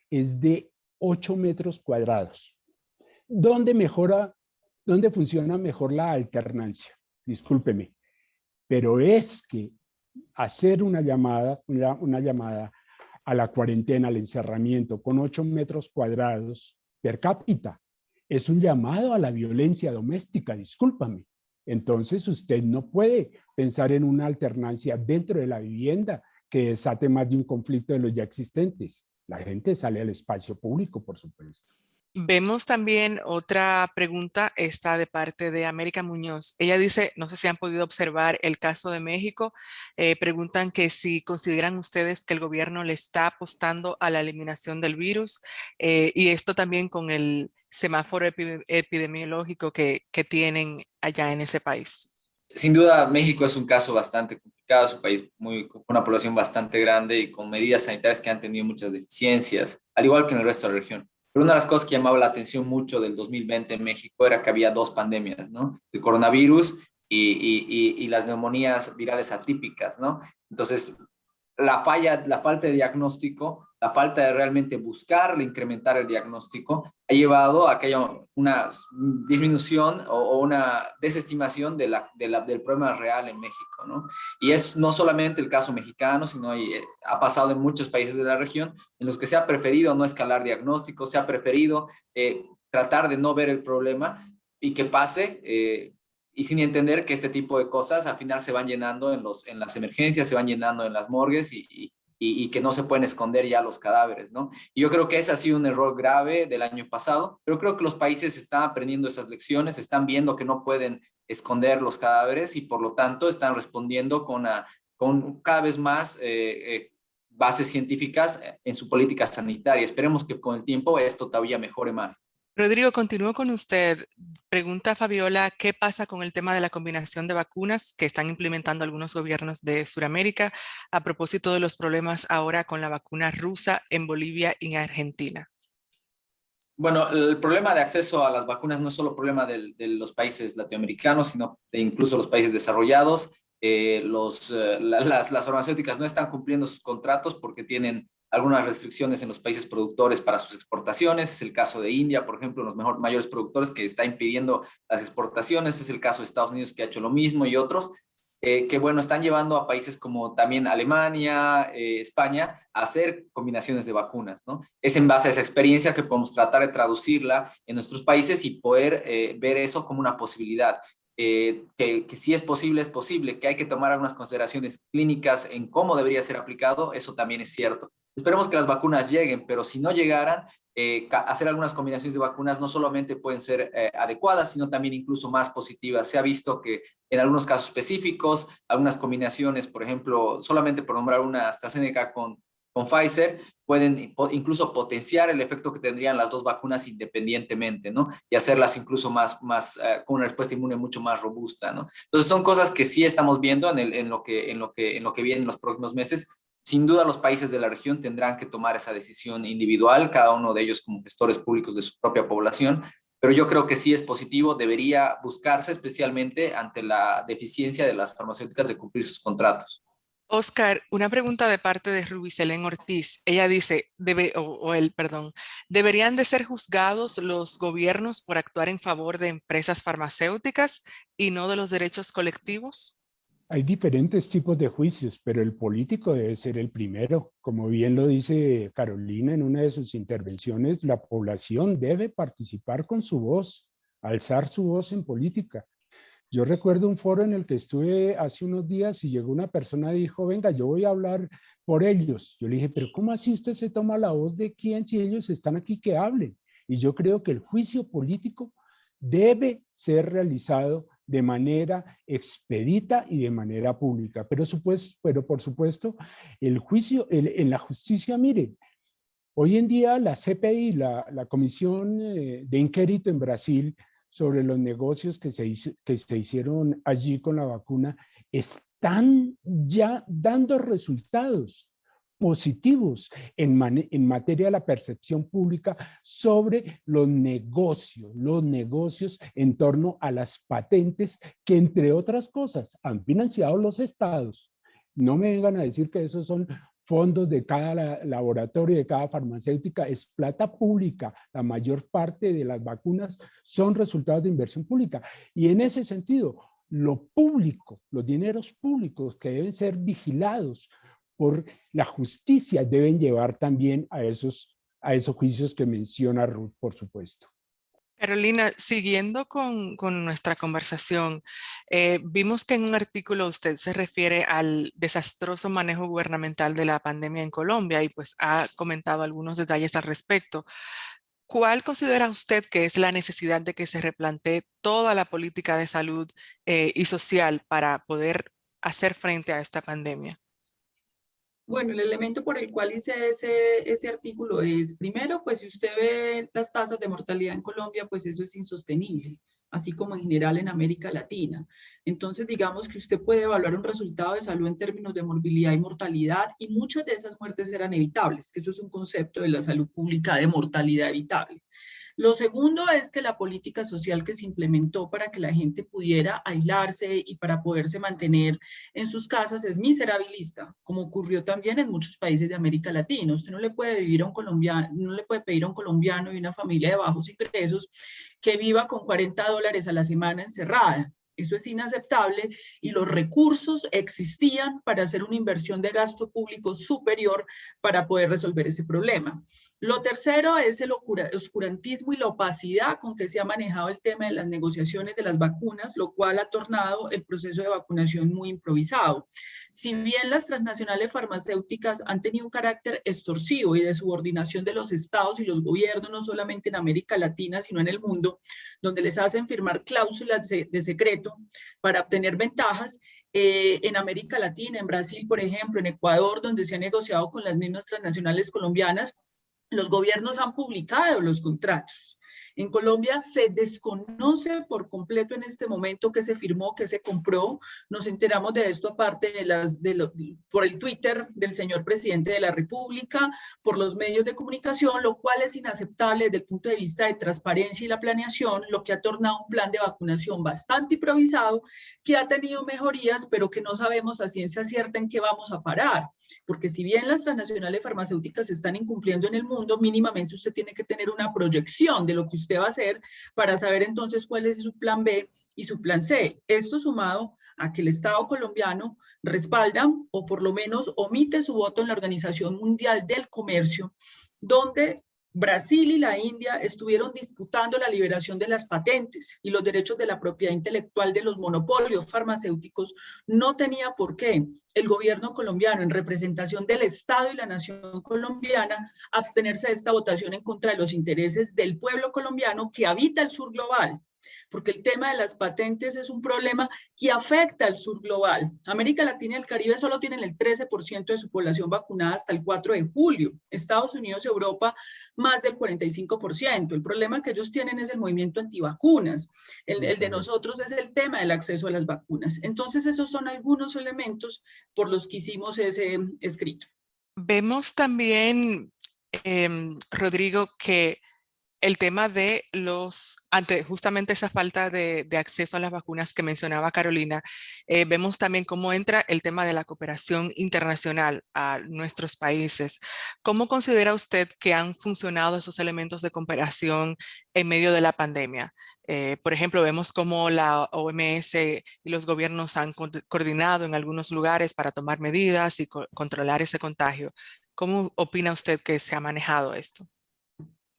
es de 8 metros cuadrados. ¿Dónde funciona mejor la alternancia? Discúlpeme, pero es que hacer una llamada a la cuarentena, al encerramiento con 8 metros cuadrados per cápita, es un llamado a la violencia doméstica, discúlpame. Entonces usted no puede pensar en una alternancia dentro de la vivienda que desate más de un conflicto de los ya existentes. La gente sale al espacio público, por supuesto.
Vemos también otra pregunta, esta de parte de América Muñoz. Ella dice, no sé si han podido observar el caso de México, preguntan que si consideran ustedes que el gobierno le está apostando a la eliminación del virus y esto también con el semáforo epidemiológico que tienen allá en ese país.
Sin duda, México es un caso bastante complicado, es un país con una población bastante grande y con medidas sanitarias que han tenido muchas deficiencias, al igual que en el resto de la región. Pero una de las cosas que llamaba la atención mucho del 2020 en México era que había dos pandemias, ¿no? El coronavirus y las neumonías virales atípicas, ¿no? Entonces, la falta de diagnóstico, la falta de realmente buscar incrementar el diagnóstico, ha llevado a que haya una disminución o una desestimación del problema real en México, ¿no? Y es no solamente el caso mexicano, sino ha pasado en muchos países de la región en los que se ha preferido no escalar diagnósticos, se ha preferido tratar de no ver el problema y que pase y sin entender que este tipo de cosas al final se van llenando en las emergencias, se van llenando en las morgues y que no se pueden esconder ya los cadáveres, ¿no? Y yo creo que ese ha sido un error grave del año pasado, pero creo que los países están aprendiendo esas lecciones, están viendo que no pueden esconder los cadáveres y por lo tanto están respondiendo con cada vez más bases científicas en su política sanitaria. Esperemos que con el tiempo esto todavía mejore más.
Rodrigo, continúo con usted. Pregunta Fabiola, ¿qué pasa con el tema de la combinación de vacunas que están implementando algunos gobiernos de Sudamérica a propósito de los problemas ahora con la vacuna rusa en Bolivia y en Argentina?
Bueno, el problema de acceso a las vacunas no es solo problema de los países latinoamericanos, sino de incluso los países desarrollados. Las farmacéuticas no están cumpliendo sus contratos porque tienen algunas restricciones en los países productores para sus exportaciones. Es el caso de India, por ejemplo, los mayores productores que está impidiendo las exportaciones. Es el caso de Estados Unidos que ha hecho lo mismo y otros. Que bueno, están llevando a países como también Alemania, España, a hacer combinaciones de vacunas, ¿no? Es en base a esa experiencia que podemos tratar de traducirla en nuestros países y poder ver eso como una posibilidad. Que si es posible, que hay que tomar algunas consideraciones clínicas en cómo debería ser aplicado, eso también es cierto. Esperemos que las vacunas lleguen, pero si no llegaran, hacer algunas combinaciones de vacunas no solamente pueden ser adecuadas, sino también incluso más positivas. Se ha visto que en algunos casos específicos, algunas combinaciones, por ejemplo, solamente por nombrar una AstraZeneca con Pfizer, pueden incluso potenciar el efecto que tendrían las dos vacunas independientemente, ¿no? Y hacerlas incluso con una respuesta inmune mucho más robusta, ¿no? Entonces son cosas que sí estamos viendo en lo que viene en los próximos meses. Sin duda los países de la región tendrán que tomar esa decisión individual, cada uno de ellos como gestores públicos de su propia población, pero yo creo que sí es positivo, debería buscarse especialmente ante la deficiencia de las farmacéuticas de cumplir sus contratos.
Oscar, una pregunta de parte de Rubicelén Ortiz. Ella dice, ¿deberían de ser juzgados los gobiernos por actuar en favor de empresas farmacéuticas y no de los derechos colectivos?
Hay diferentes tipos de juicios, pero el político debe ser el primero. Como bien lo dice Carolina en una de sus intervenciones, la población debe participar con su voz, alzar su voz en política. Yo recuerdo un foro en el que estuve hace unos días y llegó una persona y dijo, venga, yo voy a hablar por ellos. Yo le dije, pero ¿cómo así usted se toma la voz de quién si ellos están aquí que hablen? Y yo creo que el juicio político debe ser realizado de manera expedita y de manera pública. Pero por supuesto, el juicio en la justicia, mire, hoy en día la CPI, la Comisión de Inquérito en Brasil, sobre los negocios que se hicieron allí con la vacuna están ya dando resultados positivos en materia de la percepción pública sobre los negocios en torno a las patentes que, entre otras cosas, han financiado los estados. No me vengan a decir que esos son fondos de cada laboratorio, de cada farmacéutica, es plata pública. La mayor parte de las vacunas son resultados de inversión pública. Y en ese sentido, lo público, los dineros públicos que deben ser vigilados por la justicia deben llevar también a esos juicios que menciona Ruth, por supuesto.
Carolina, siguiendo con nuestra conversación, vimos que en un artículo usted se refiere al desastroso manejo gubernamental de la pandemia en Colombia y pues ha comentado algunos detalles al respecto. ¿Cuál considera usted que es la necesidad de que se replantee toda la política de salud y social para poder hacer frente a esta pandemia?
Bueno, el elemento por el cual hice ese artículo es, primero, pues si usted ve las tasas de mortalidad en Colombia, pues eso es insostenible, así como en general en América Latina. Entonces, digamos que usted puede evaluar un resultado de salud en términos de morbilidad y mortalidad, y muchas de esas muertes eran evitables, que eso es un concepto de la salud pública de mortalidad evitable. Lo segundo es que la política social que se implementó para que la gente pudiera aislarse y para poderse mantener en sus casas es miserabilista, como ocurrió también en muchos países de América Latina. Usted no le puede pedir a un colombiano y una familia de bajos ingresos que viva con $40 a la semana encerrada. Eso es inaceptable y los recursos existían para hacer una inversión de gasto público superior para poder resolver ese problema. Lo tercero es el oscurantismo y la opacidad con que se ha manejado el tema de las negociaciones de las vacunas, lo cual ha tornado el proceso de vacunación muy improvisado. Si bien las transnacionales farmacéuticas han tenido un carácter extorsivo y de subordinación de los estados y los gobiernos, no solamente en América Latina, sino en el mundo, donde les hacen firmar cláusulas de secreto para obtener ventajas, en América Latina, en Brasil, por ejemplo, en Ecuador, donde se ha negociado con las mismas transnacionales colombianas, los gobiernos han publicado los contratos. En Colombia se desconoce por completo en este momento qué se firmó, qué se compró. Nos enteramos de esto aparte por el Twitter del señor presidente de la República, por los medios de comunicación, lo cual es inaceptable desde el punto de vista de transparencia y la planeación, lo que ha tornado un plan de vacunación bastante improvisado, que ha tenido mejorías, pero que no sabemos a ciencia cierta en qué vamos a parar. Porque si bien las transnacionales farmacéuticas se están incumpliendo en el mundo, mínimamente usted tiene que tener una proyección de lo que usted va a hacer para saber entonces cuál es su plan B y su plan C. Esto sumado a que el Estado colombiano respalda o por lo menos omite su voto en la Organización Mundial del Comercio, donde Brasil y la India estuvieron disputando la liberación de las patentes y los derechos de la propiedad intelectual de los monopolios farmacéuticos. No tenía por qué el gobierno colombiano, en representación del Estado y la nación colombiana, abstenerse de esta votación en contra de los intereses del pueblo colombiano que habita el sur global. Porque el tema de las patentes es un problema que afecta al sur global. América Latina y el Caribe solo tienen el 13% de su población vacunada hasta el 4 de julio. Estados Unidos y Europa, más del 45%. El problema que ellos tienen es el movimiento antivacunas. El de nosotros es el tema del acceso a las vacunas. Entonces, esos son algunos elementos por los que hicimos ese escrito.
Vemos también, Rodrigo, que el tema de ante justamente esa falta de acceso a las vacunas que mencionaba Carolina, vemos también cómo entra el tema de la cooperación internacional a nuestros países. ¿Cómo considera usted que han funcionado esos elementos de cooperación en medio de la pandemia? Por ejemplo, vemos cómo la OMS y los gobiernos han coordinado en algunos lugares para tomar medidas y controlar ese contagio. ¿Cómo opina usted que se ha manejado esto?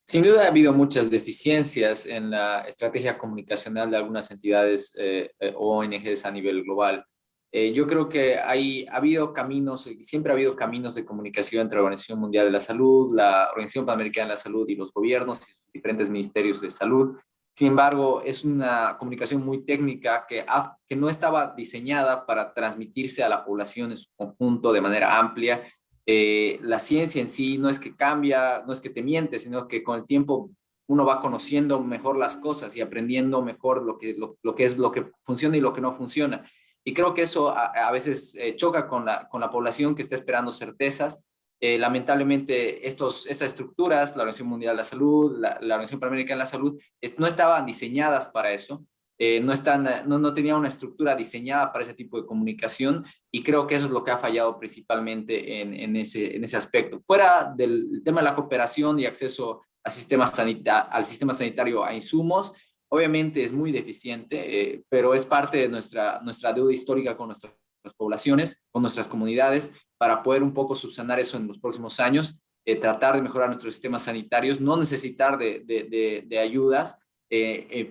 Sin duda ha habido muchas deficiencias en la estrategia comunicacional de algunas entidades ONGs a nivel global. Yo creo que ha habido caminos, siempre ha habido caminos de comunicación entre la Organización Mundial de la Salud, la Organización Panamericana de la Salud y los gobiernos y sus diferentes ministerios de salud. Sin embargo, es una comunicación muy técnica que no estaba diseñada para transmitirse a la población en su conjunto de manera amplia. La ciencia en sí no es que cambia, no es que te miente, sino que con el tiempo uno va conociendo mejor las cosas y aprendiendo mejor lo que funciona y lo que no funciona. Y creo que eso a veces choca con la población que está esperando certezas. Lamentablemente, estas estructuras, la Organización Mundial de la Salud, la Organización Panamericana de la Salud, no estaban diseñadas para eso. No tenía una estructura diseñada para ese tipo de comunicación, y creo que eso es lo que ha fallado principalmente en ese aspecto. Fuera del tema de la cooperación y acceso al sistema sanitario a insumos, obviamente es muy deficiente, pero es parte de nuestra deuda histórica con nuestras poblaciones, con nuestras comunidades, para poder un poco subsanar eso en los próximos años, tratar de mejorar nuestros sistemas sanitarios, no necesitar de ayudas,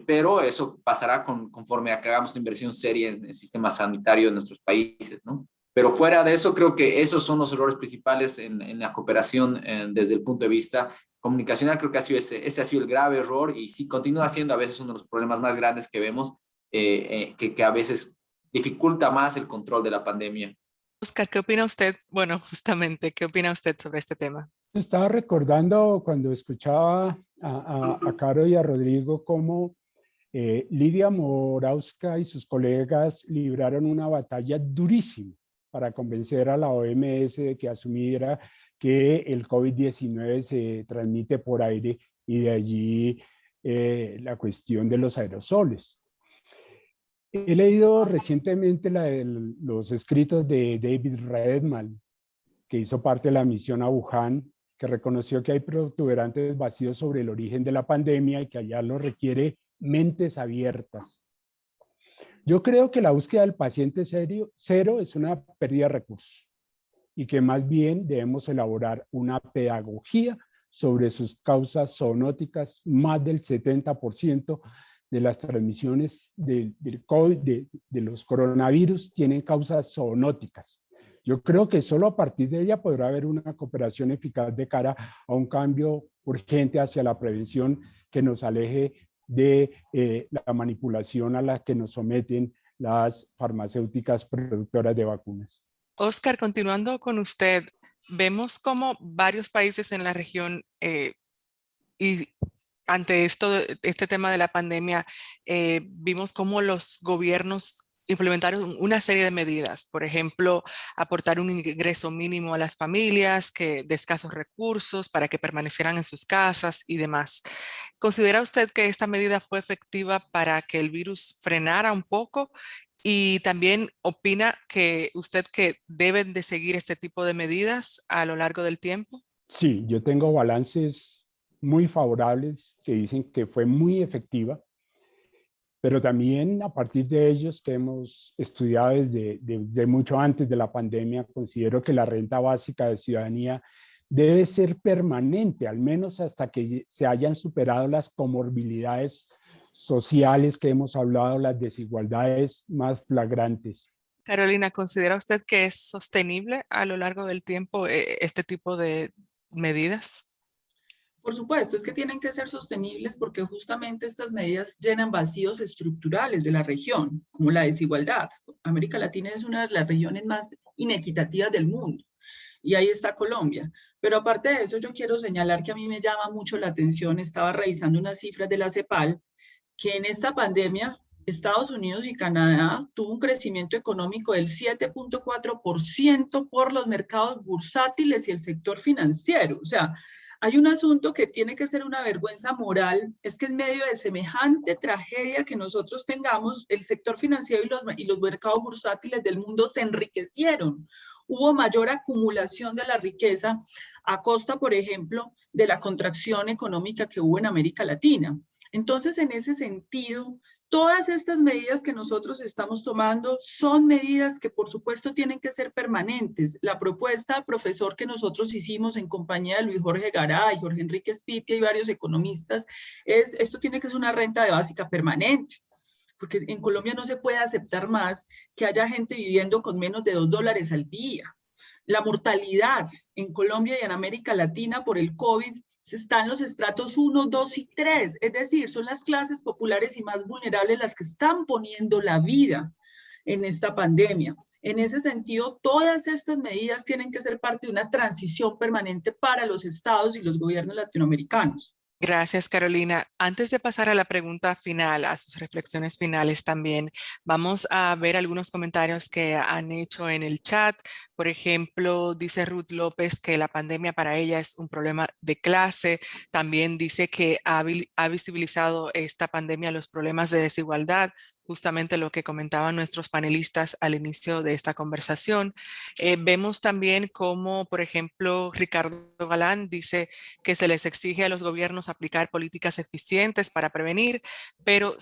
pero eso pasará conforme a que hagamos una inversión seria en el sistema sanitario de nuestros países, ¿no? Pero fuera de eso, creo que esos son los errores principales en la cooperación desde el punto de vista comunicacional. Creo que ese ha sido el grave error, y sí continúa siendo a veces uno de los problemas más grandes que vemos, que a veces dificulta más el control de la pandemia.
Oscar, ¿qué opina usted? Bueno, justamente, ¿qué opina usted sobre este tema?
Estaba recordando cuando escuchaba a Caro y a Rodrigo cómo Lidia Morawska y sus colegas libraron una batalla durísima para convencer a la OMS de que asumiera que el COVID-19 se transmite por aire, y de allí la cuestión de los aerosoles. He leído recientemente los escritos de David Redman, que hizo parte de la misión a Wuhan, que reconoció que hay protuberantes vacíos sobre el origen de la pandemia y que hallarlo requiere mentes abiertas. Yo creo que la búsqueda del paciente cero es una pérdida de recursos, y que más bien debemos elaborar una pedagogía sobre sus causas zoonóticas. Más del 70% de las transmisiones del COVID, de los coronavirus, tienen causas zoonóticas. Yo creo que solo a partir de ella podrá haber una cooperación eficaz de cara a un cambio urgente hacia la prevención que nos aleje de la manipulación a la que nos someten las farmacéuticas productoras de vacunas.
Oscar, continuando con usted, vemos como varios países en la región y ante este tema de la pandemia, vimos cómo los gobiernos implementaron una serie de medidas. Por ejemplo, aportar un ingreso mínimo a las familias de escasos recursos para que permanecieran en sus casas y demás. ¿Considera usted que esta medida fue efectiva para que el virus frenara un poco? Y también opina que deben de seguir este tipo de medidas a lo largo del tiempo.
Sí, yo tengo balances muy favorables que dicen que fue muy efectiva, pero también a partir de ellos que hemos estudiado desde mucho antes de la pandemia, considero que la renta básica de ciudadanía debe ser permanente, al menos hasta que se hayan superado las comorbilidades sociales que hemos hablado, las desigualdades más flagrantes.
Carolina, ¿considera usted que es sostenible a lo largo del tiempo este tipo de medidas?
Por supuesto, es que tienen que ser sostenibles porque justamente estas medidas llenan vacíos estructurales de la región, como la desigualdad. América Latina es una de las regiones más inequitativas del mundo, y ahí está Colombia. Pero aparte de eso, yo quiero señalar que a mí me llama mucho la atención, estaba revisando unas cifras de la CEPAL, que en esta pandemia Estados Unidos y Canadá tuvo un crecimiento económico del 7.4% por los mercados bursátiles y el sector financiero. O sea, hay un asunto que tiene que ser una vergüenza moral, es que en medio de semejante tragedia que nosotros tengamos, el sector financiero y los mercados bursátiles del mundo se enriquecieron. Hubo mayor acumulación de la riqueza a costa, por ejemplo, de la contracción económica que hubo en América Latina. Entonces, en ese sentido, todas estas medidas que nosotros estamos tomando son medidas que, por supuesto, tienen que ser permanentes. La propuesta, profesor, que nosotros hicimos en compañía de Luis Jorge Garay, Jorge Enrique Espitia y varios economistas, esto tiene que ser una renta de básica permanente, porque en Colombia no se puede aceptar más que haya gente viviendo con menos de $2 al día. La mortalidad en Colombia y en América Latina por el COVID están los estratos 1, 2 y 3, es decir, son las clases populares y más vulnerables las que están poniendo la vida en esta pandemia. En ese sentido, todas estas medidas tienen que ser parte de una transición permanente para los estados y los gobiernos latinoamericanos.
Gracias, Carolina. Antes de pasar a la pregunta final, a sus reflexiones finales también, vamos a ver algunos comentarios que han hecho en el chat. Por ejemplo, dice Ruth López que la pandemia para ella es un problema de clase. También dice que ha visibilizado esta pandemia los problemas de desigualdad, justamente lo que comentaban nuestros panelistas al inicio de esta conversación. Vemos también como, por ejemplo, Ricardo Galán dice que se les exige a los gobiernos aplicar políticas eficientes para prevenir, pero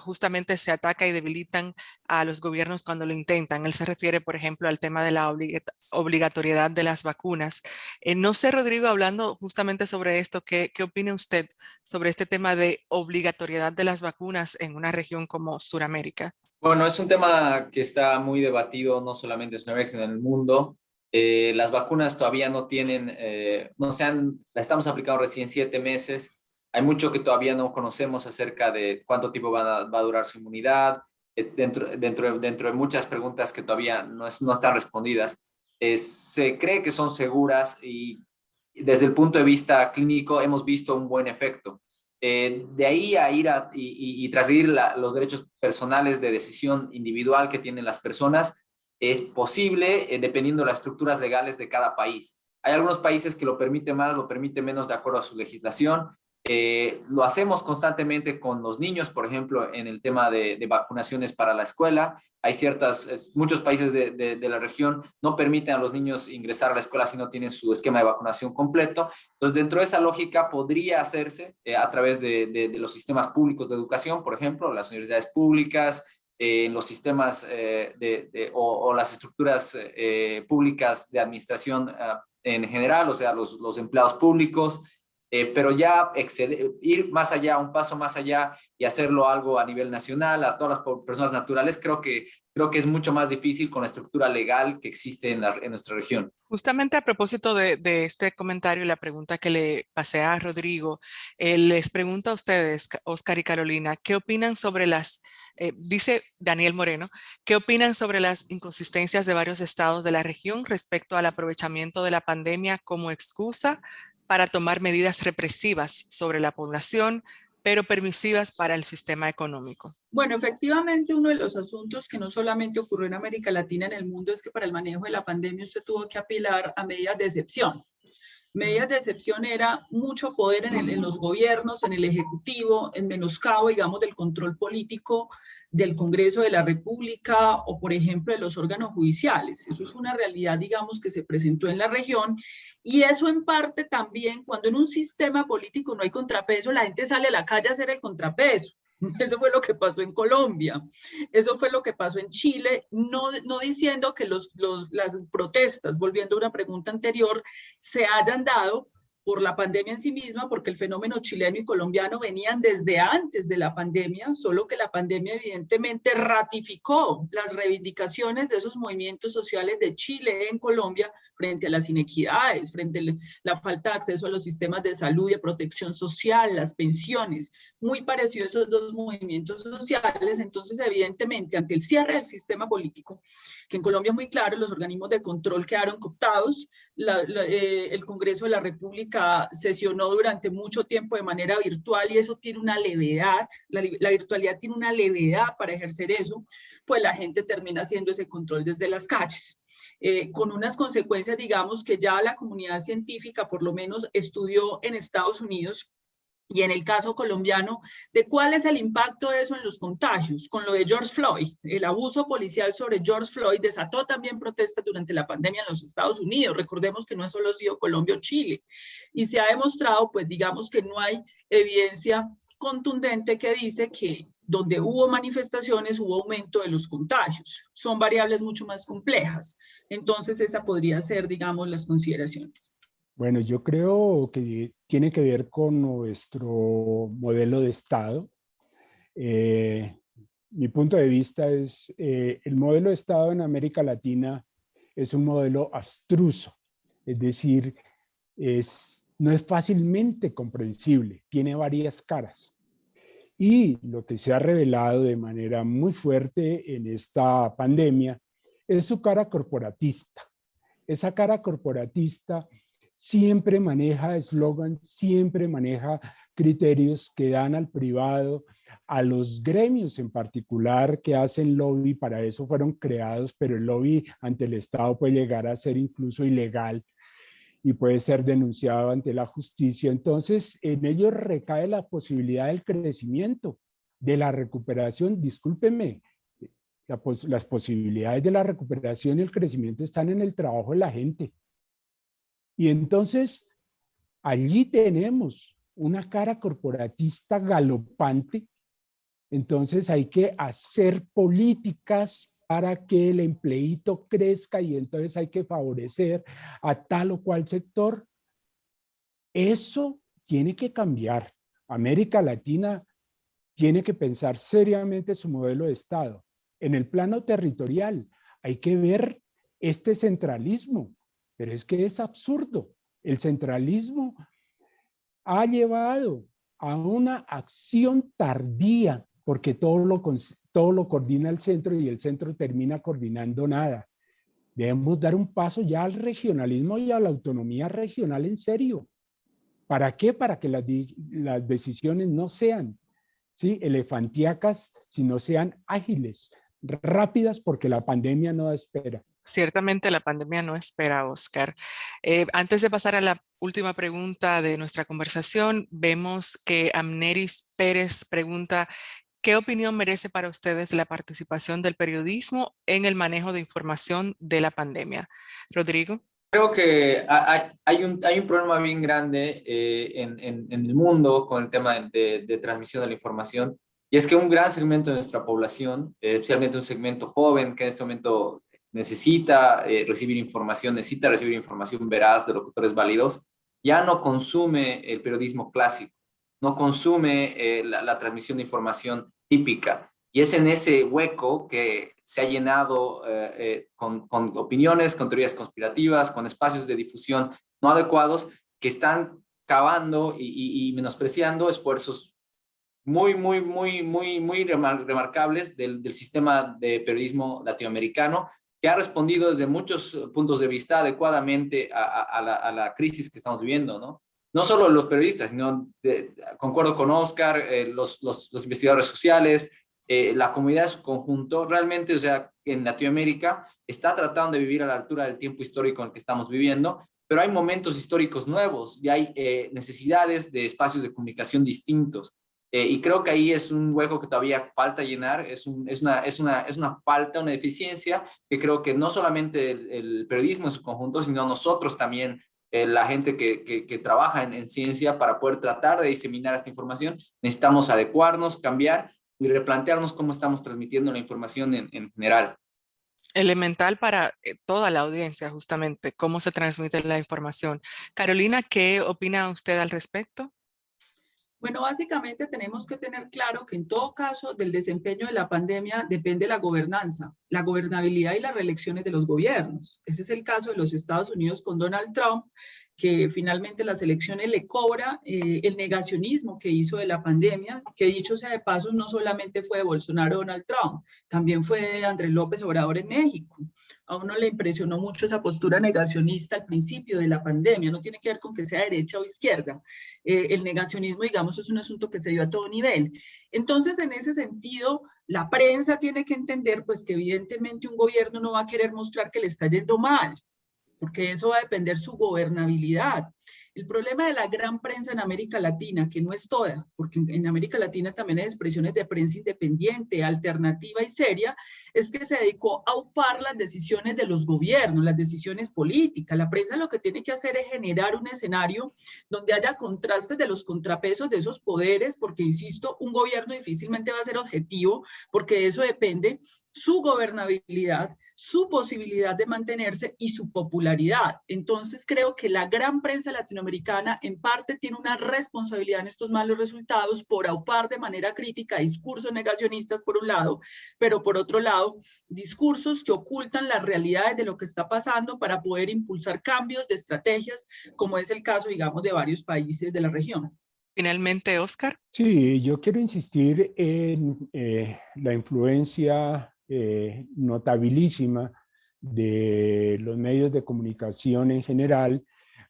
justamente se ataca y debilitan a los gobiernos cuando lo intentan. Él se refiere, por ejemplo, al tema de la obligatoriedad de las vacunas. No sé, Rodrigo, hablando justamente sobre esto, ¿qué opina usted sobre este tema de obligatoriedad de las vacunas en una región como Sudamérica?
Bueno, es un tema que está muy debatido no solamente en Sudamérica, sino en el mundo. Las vacunas todavía no tienen, la estamos aplicando recién 7 meses. Hay mucho que todavía no conocemos acerca de cuánto tiempo va a durar su inmunidad, dentro de muchas preguntas que todavía no están respondidas. Se cree que son seguras y desde el punto de vista clínico hemos visto un buen efecto. De ahí a ir y transgredir los derechos personales de decisión individual que tienen las personas es posible dependiendo de las estructuras legales de cada país. Hay algunos países que lo permiten más, lo permiten menos de acuerdo a su legislación. Lo hacemos constantemente con los niños, por ejemplo, en el tema de vacunaciones para la escuela. Hay muchos países de la región no permiten a los niños ingresar a la escuela si no tienen su esquema de vacunación completo. Entonces, dentro de esa lógica podría hacerse a través de los sistemas públicos de educación, por ejemplo, las universidades públicas, los sistemas o las estructuras públicas de administración en general, o sea, los empleados públicos. Pero ya ir más allá, un paso más allá y hacerlo algo a nivel nacional, a todas las personas naturales, creo que es mucho más difícil con la estructura legal que existe en nuestra región.
Justamente a propósito de este comentario y la pregunta que le pasé a Rodrigo, les pregunto a ustedes, Oscar y Carolina, ¿qué opinan sobre dice Daniel Moreno, ¿qué opinan sobre las inconsistencias de varios estados de la región respecto al aprovechamiento de la pandemia como excusa para tomar medidas represivas sobre la población, pero permisivas para el sistema económico?
Bueno, efectivamente, uno de los asuntos que no solamente ocurrió en América Latina, en el mundo, es que para el manejo de la pandemia usted tuvo que apelar a medidas de excepción. Medidas de excepción era mucho poder en los gobiernos, en el ejecutivo, en menoscabo, digamos, del control político del Congreso de la República o, por ejemplo, de los órganos judiciales. Eso es una realidad, digamos, que se presentó en la región y eso en parte también, cuando en un sistema político no hay contrapeso, la gente sale a la calle a hacer el contrapeso. Eso fue lo que pasó en Colombia, eso fue lo que pasó en Chile, no diciendo que las protestas, volviendo a una pregunta anterior, se hayan dado por la pandemia en sí misma, porque el fenómeno chileno y colombiano venían desde antes de la pandemia, solo que la pandemia evidentemente ratificó las reivindicaciones de esos movimientos sociales de Chile en Colombia frente a las inequidades, frente a la falta de acceso a los sistemas de salud y de protección social, las pensiones, muy parecido a esos dos movimientos sociales. Entonces, evidentemente, ante el cierre del sistema político, que en Colombia es muy claro, los organismos de control quedaron cooptados, el Congreso de la República sesionó durante mucho tiempo de manera virtual y eso tiene una levedad, la virtualidad tiene una levedad para ejercer eso, pues la gente termina haciendo ese control desde las calles. Con unas consecuencias, digamos, que ya la comunidad científica por lo menos estudió en Estados Unidos, y en el caso colombiano, de cuál es el impacto de eso en los contagios. Con lo de George Floyd, el abuso policial sobre George Floyd desató también protestas durante la pandemia en los Estados Unidos. Recordemos que no es solo sido Colombia o Chile. Y se ha demostrado, pues digamos que no hay evidencia contundente que dice que donde hubo manifestaciones hubo aumento de los contagios. Son variables mucho más complejas. Entonces esa podría ser, digamos, las consideraciones.
Bueno, yo creo que tiene que ver con nuestro modelo de Estado. Mi punto de vista es, el modelo de Estado en América Latina es un modelo abstruso, es decir, no es fácilmente comprensible, tiene varias caras. Y lo que se ha revelado de manera muy fuerte en esta pandemia es su cara corporatista. Esa cara corporatista siempre maneja eslogan, siempre maneja criterios que dan al privado, a los gremios en particular que hacen lobby, para eso fueron creados, pero el lobby ante el Estado puede llegar a ser incluso ilegal y puede ser denunciado ante la justicia. Entonces, en ellos recae la posibilidad del crecimiento, de la recuperación. Discúlpenme, las posibilidades de la recuperación y el crecimiento están en el trabajo de la gente. Y entonces, allí tenemos una cara corporatista galopante. Entonces hay que hacer políticas para que el empleíto crezca y entonces hay que favorecer a tal o cual sector. Eso tiene que cambiar. América Latina tiene que pensar seriamente su modelo de Estado. En el plano territorial hay que ver este centralismo, pero es que es absurdo. El centralismo ha llevado a una acción tardía, porque todo lo coordina el centro y el centro termina coordinando nada. Debemos dar un paso ya al regionalismo y a la autonomía regional en serio. ¿Para qué? Para que las decisiones no sean, ¿sí?, elefantiacas, sino sean ágiles, rápidas, porque la pandemia no da espera.
Ciertamente la pandemia no espera, Oscar. Antes de pasar a la última pregunta de nuestra conversación, vemos que Amneris Pérez pregunta: ¿qué opinión merece para ustedes la participación del periodismo en el manejo de información de la pandemia? Rodrigo.
Creo que hay un problema bien grande en el mundo con el tema de transmisión de la información, y es que un gran segmento de nuestra población, especialmente un segmento joven que en este momento necesita recibir información veraz de locutores válidos, ya no consume el periodismo clásico, no consume la transmisión de información típica. Y es en ese hueco que se ha llenado con opiniones, con teorías conspirativas, con espacios de difusión no adecuados que están cavando y menospreciando esfuerzos muy remarcables del sistema de periodismo latinoamericano, que ha respondido desde muchos puntos de vista adecuadamente a la crisis que estamos viviendo, ¿no? No solo los periodistas, sino, concuerdo con Oscar, los investigadores sociales, la comunidad en su conjunto, realmente, o sea, en Latinoamérica está tratando de vivir a la altura del tiempo histórico en el que estamos viviendo, pero hay momentos históricos nuevos y hay necesidades de espacios de comunicación distintos. Y creo que ahí es un hueco que todavía falta llenar, es una falta, una deficiencia que creo que no solamente el periodismo en su conjunto, sino nosotros también, la gente que trabaja en ciencia, para poder tratar de diseminar esta información, necesitamos adecuarnos, cambiar y replantearnos cómo estamos transmitiendo la información en general.
Elemental para toda la audiencia, justamente, cómo se transmite la información. Carolina, ¿qué opina usted al respecto?
Bueno, básicamente tenemos que tener claro que en todo caso del desempeño de la pandemia depende la gobernanza, la gobernabilidad y las reelecciones de los gobiernos. Ese es el caso de los Estados Unidos con Donald Trump, que finalmente las elecciones le cobra el negacionismo que hizo de la pandemia, que dicho sea de paso, no solamente fue de Bolsonaro o Donald Trump, también fue de Andrés López Obrador en México. A uno le impresionó mucho esa postura negacionista al principio de la pandemia, no tiene que ver con que sea derecha o izquierda. El negacionismo, digamos, es un asunto que se dio a todo nivel. Entonces, en ese sentido, la prensa tiene que entender, pues, que evidentemente un gobierno no va a querer mostrar que le está yendo mal, porque eso va a depender su gobernabilidad. El problema de la gran prensa en América Latina, que no es toda, porque en América Latina también hay expresiones de prensa independiente, alternativa y seria, es que se dedicó a upar las decisiones de los gobiernos, las decisiones políticas. La prensa lo que tiene que hacer es generar un escenario donde haya contrastes de los contrapesos de esos poderes, porque, insisto, un gobierno difícilmente va a ser objetivo, porque de eso depende su gobernabilidad, su posibilidad de mantenerse y su popularidad. Entonces creo que la gran prensa latinoamericana en parte tiene una responsabilidad en estos malos resultados por aupar de manera crítica discursos negacionistas por un lado, pero por otro lado discursos que ocultan las realidades de lo que está pasando para poder impulsar cambios de estrategias, como es el caso, digamos, de varios países de la región.
Finalmente, Oscar.
Sí, yo quiero insistir en la influencia notabilísima de los medios de comunicación en general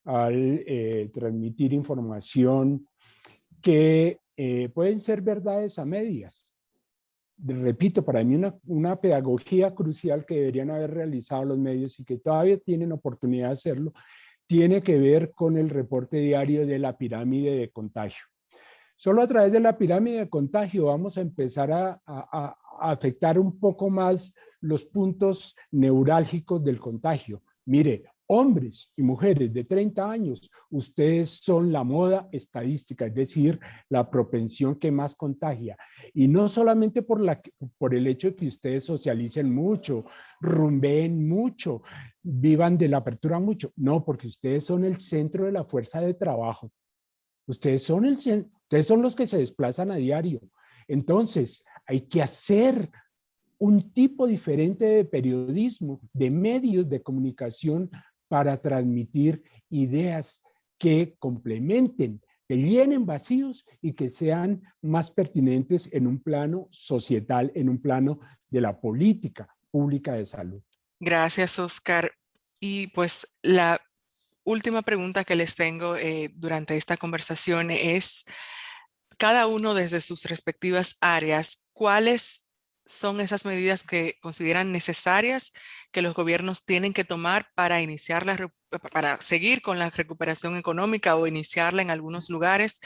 al transmitir información que pueden ser verdades a medias. Repito, para mí una pedagogía crucial que deberían haber realizado los medios y que todavía tienen oportunidad de hacerlo, tiene que ver con el reporte diario de la pirámide de contagio. Solo a través de la pirámide de contagio vamos a empezar a afectar un poco más los puntos neurálgicos del contagio. Mire, hombres y mujeres de 30 años, ustedes son la moda estadística, es decir, la propensión que más contagia. Y no solamente por el hecho de que ustedes socialicen mucho, rumbeen mucho, vivan de la apertura mucho. No, porque ustedes son el centro de la fuerza de trabajo. Ustedes son los que se desplazan a diario. Entonces, hay que hacer un tipo diferente de periodismo, de medios de comunicación para transmitir ideas que complementen, que llenen vacíos y que sean más pertinentes en un plano societal, en un plano de la política pública de salud.
Gracias, Oscar. Y pues la última pregunta que les tengo durante esta conversación es, cada uno desde sus respectivas áreas, ¿cuáles son esas medidas que consideran necesarias que los gobiernos tienen que tomar para iniciar para seguir con la recuperación económica o iniciarla en algunos lugares,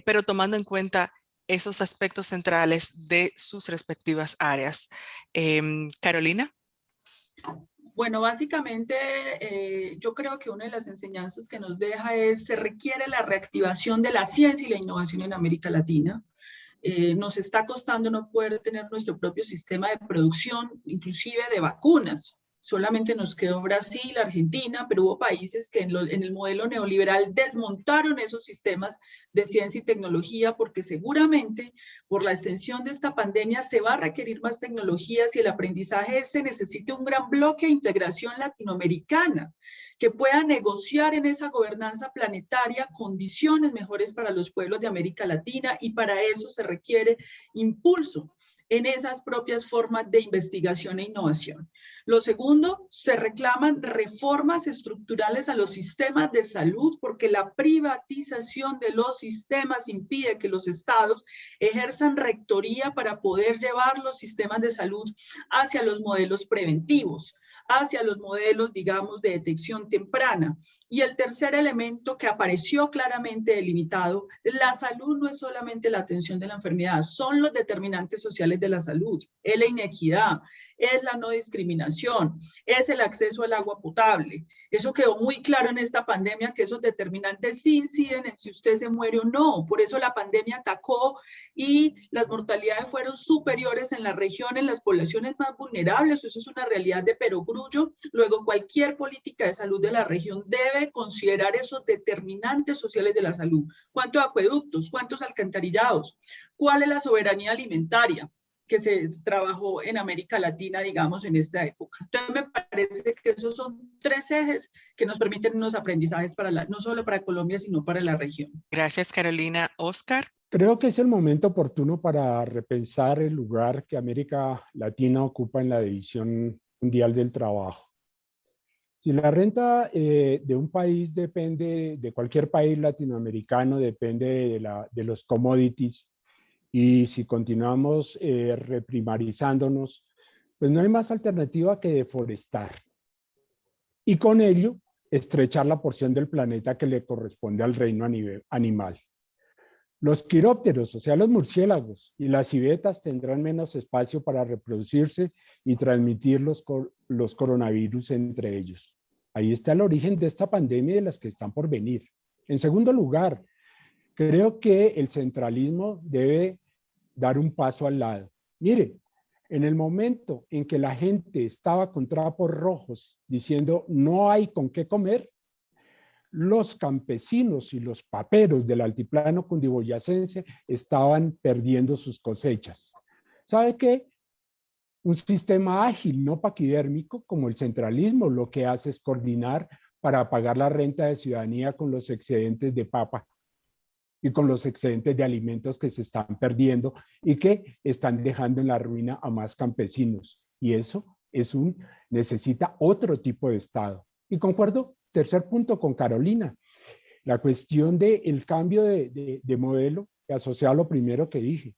pero tomando en cuenta esos aspectos centrales de sus respectivas áreas? Carolina.
Bueno, básicamente yo creo que una de las enseñanzas que nos deja es se requiere la reactivación de la ciencia y la innovación en América Latina. Nos está costando no poder tener nuestro propio sistema de producción, inclusive de vacunas. Solamente nos quedó Brasil, Argentina, pero hubo países que en el modelo neoliberal desmontaron esos sistemas de ciencia y tecnología porque seguramente por la extensión de esta pandemia se va a requerir más tecnologías y el aprendizaje se necesita un gran bloque de integración latinoamericana que pueda negociar en esa gobernanza planetaria condiciones mejores para los pueblos de América Latina y para eso se requiere impulso en esas propias formas de investigación e innovación. Lo segundo, se reclaman reformas estructurales a los sistemas de salud porque la privatización de los sistemas impide que los estados ejerzan rectoría para poder llevar los sistemas de salud hacia los modelos preventivos, hacia los modelos, digamos, de detección temprana. Y el tercer elemento que apareció claramente delimitado, la salud no es solamente la atención de la enfermedad, son los determinantes sociales de la salud, es la inequidad, es la no discriminación, es el acceso al agua potable. Eso quedó muy claro en esta pandemia, que esos determinantes sí inciden en si usted se muere o no. Por eso la pandemia atacó y las mortalidades fueron superiores en la región, en las poblaciones más vulnerables. Eso es una realidad de perogrullo. Luego, cualquier política de salud de la región debe considerar esos determinantes sociales de la salud. ¿Cuántos acueductos? ¿Cuántos alcantarillados? ¿Cuál es la soberanía alimentaria que se trabajó en América Latina, digamos, en esta época? Entonces, me parece que esos son tres ejes que nos permiten unos aprendizajes no solo para Colombia, sino para la región.
Gracias, Carolina. Oscar.
Creo que es el momento oportuno para repensar el lugar que América Latina ocupa en la división mundial del trabajo. Si la renta de un país depende, de cualquier país latinoamericano, depende de los commodities, y si continuamos reprimarizándonos, pues no hay más alternativa que deforestar. Y con ello, estrechar la porción del planeta que le corresponde al reino animal. Los quirópteros, o sea, los murciélagos y las civetas tendrán menos espacio para reproducirse y transmitir los coronavirus entre ellos. Ahí está el origen de esta pandemia y de las que están por venir. En segundo lugar, creo que el centralismo debe dar un paso al lado. Mire, en el momento en que la gente estaba con trapos rojos diciendo no hay con qué comer, los campesinos y los paperos del altiplano cundiboyacense estaban perdiendo sus cosechas. ¿Sabe qué? Un sistema ágil, no paquidérmico, como el centralismo, lo que hace es coordinar para pagar la renta de ciudadanía con los excedentes de papa y con los excedentes de alimentos que se están perdiendo y que están dejando en la ruina a más campesinos. Y eso necesita otro tipo de Estado. Y concuerdo tercer punto con Carolina, la cuestión del cambio de modelo, asociado a lo primero que dije.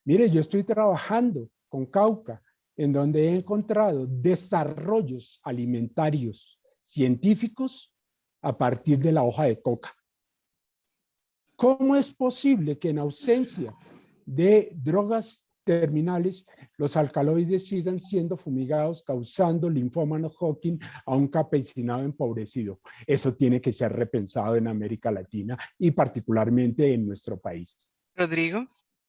Mire, yo estoy trabajando con Cauca, en donde he encontrado desarrollos alimentarios científicos a partir de la hoja de coca. ¿Cómo es posible que en ausencia de drogas terminales, los alcaloides sigan siendo fumigados, causando linfoma no Hodgkin a un campesinado empobrecido? Eso tiene que ser repensado en América Latina y particularmente en nuestro país.
Rodrigo.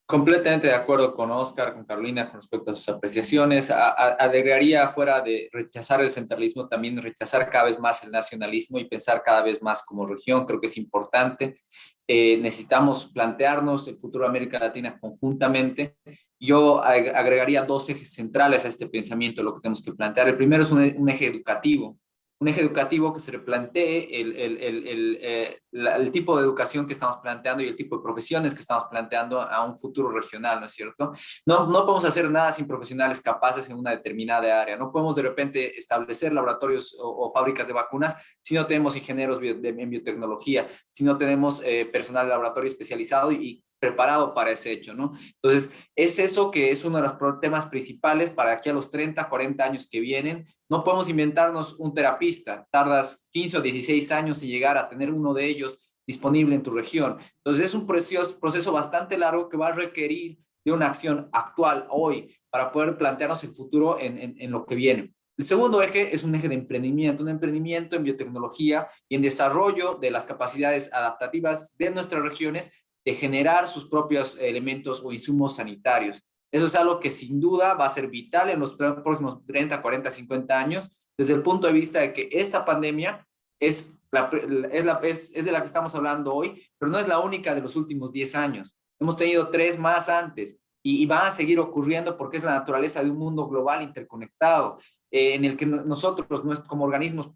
Completamente de acuerdo con Oscar, con Carolina, con respecto a sus apreciaciones. Agregaría, fuera de rechazar el centralismo, también rechazar cada vez más el nacionalismo y pensar cada vez más como región. Creo que es importante. Necesitamos plantearnos el futuro de América Latina conjuntamente. Yo agregaría dos ejes centrales a este pensamiento, lo que tenemos que plantear. El primero es un eje educativo. Un eje educativo que se replantee el tipo de educación que estamos planteando y el tipo de profesiones que estamos planteando a un futuro regional, ¿no es cierto? No podemos hacer nada sin profesionales capaces en una determinada área. No podemos de repente establecer laboratorios o fábricas de vacunas si no tenemos ingenieros en biotecnología, si no tenemos personal de laboratorio especializado y preparado para ese hecho, ¿no? Entonces, es eso que es uno de los temas principales para aquí a los 30, 40 años que vienen. No podemos inventarnos un terapista. Tardas 15 o 16 años en llegar a tener uno de ellos disponible en tu región. Entonces, es un proceso bastante largo que va a requerir de una acción actual hoy para poder plantearnos el futuro en lo que viene. El segundo eje es un eje de emprendimiento, un emprendimiento en biotecnología y en desarrollo de las capacidades adaptativas de nuestras regiones de generar sus propios elementos o insumos sanitarios. Eso es algo que sin duda va a ser vital en los próximos 30, 40, 50 años, desde el punto de vista de que esta pandemia es de la que estamos hablando hoy, pero no es la única de los últimos 10 años. Hemos tenido 3 más antes y van a seguir ocurriendo porque es la naturaleza de un mundo global interconectado, en el que nosotros como organismos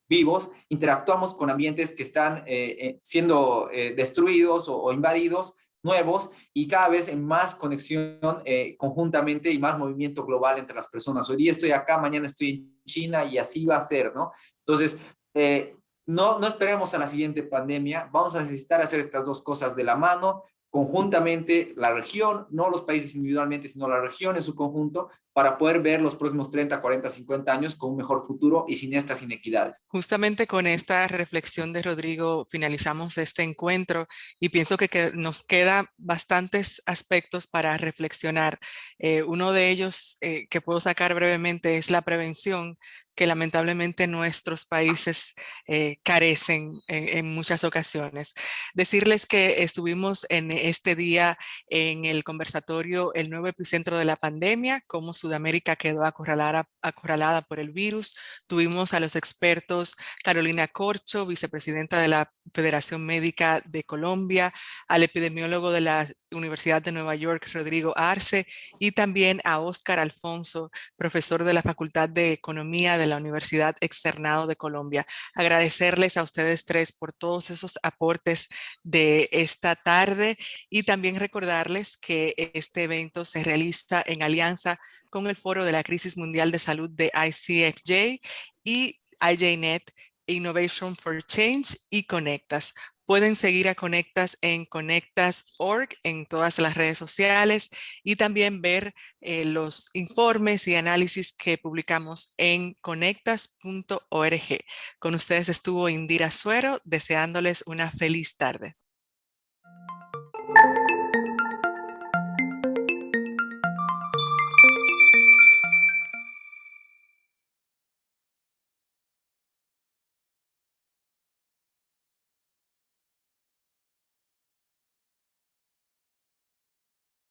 vivos, interactuamos con ambientes que están siendo destruidos o invadidos, nuevos, y cada vez en más conexión conjuntamente y más movimiento global entre las personas. Hoy día estoy acá, mañana estoy en China y así va a ser, ¿no? Entonces, no esperemos a la siguiente pandemia, vamos a necesitar hacer estas dos cosas de la mano, conjuntamente la región, no los países individualmente, sino la región en su conjunto, para poder ver los próximos 30, 40, 50 años con un mejor futuro y sin estas inequidades.
Justamente con esta reflexión de Rodrigo finalizamos este encuentro y pienso que nos queda bastantes aspectos para reflexionar. Uno de ellos que puedo sacar brevemente es la prevención, que lamentablemente nuestros países carecen en muchas ocasiones. Decirles que estuvimos en este día en el conversatorio El nuevo epicentro de la pandemia, cómo Sudamérica quedó acorralada por el virus. Tuvimos a los expertos Carolina Corcho, vicepresidenta de la Federación Médica de Colombia, al epidemiólogo de la Universidad de Nueva York, Rodrigo Arce, y también a Óscar Alfonso, profesor de la Facultad de Economía de la Universidad Externado de Colombia. Agradecerles a ustedes tres por todos esos aportes de esta tarde y también recordarles que este evento se realiza en alianza con el Foro de la Crisis Mundial de Salud de ICFJ y IJNet, Innovation for Change y Conectas. Pueden seguir a Conectas en conectas.org en todas las redes sociales y también ver los informes y análisis que publicamos en conectas.org. Con ustedes estuvo Indira Suero, deseándoles una feliz tarde.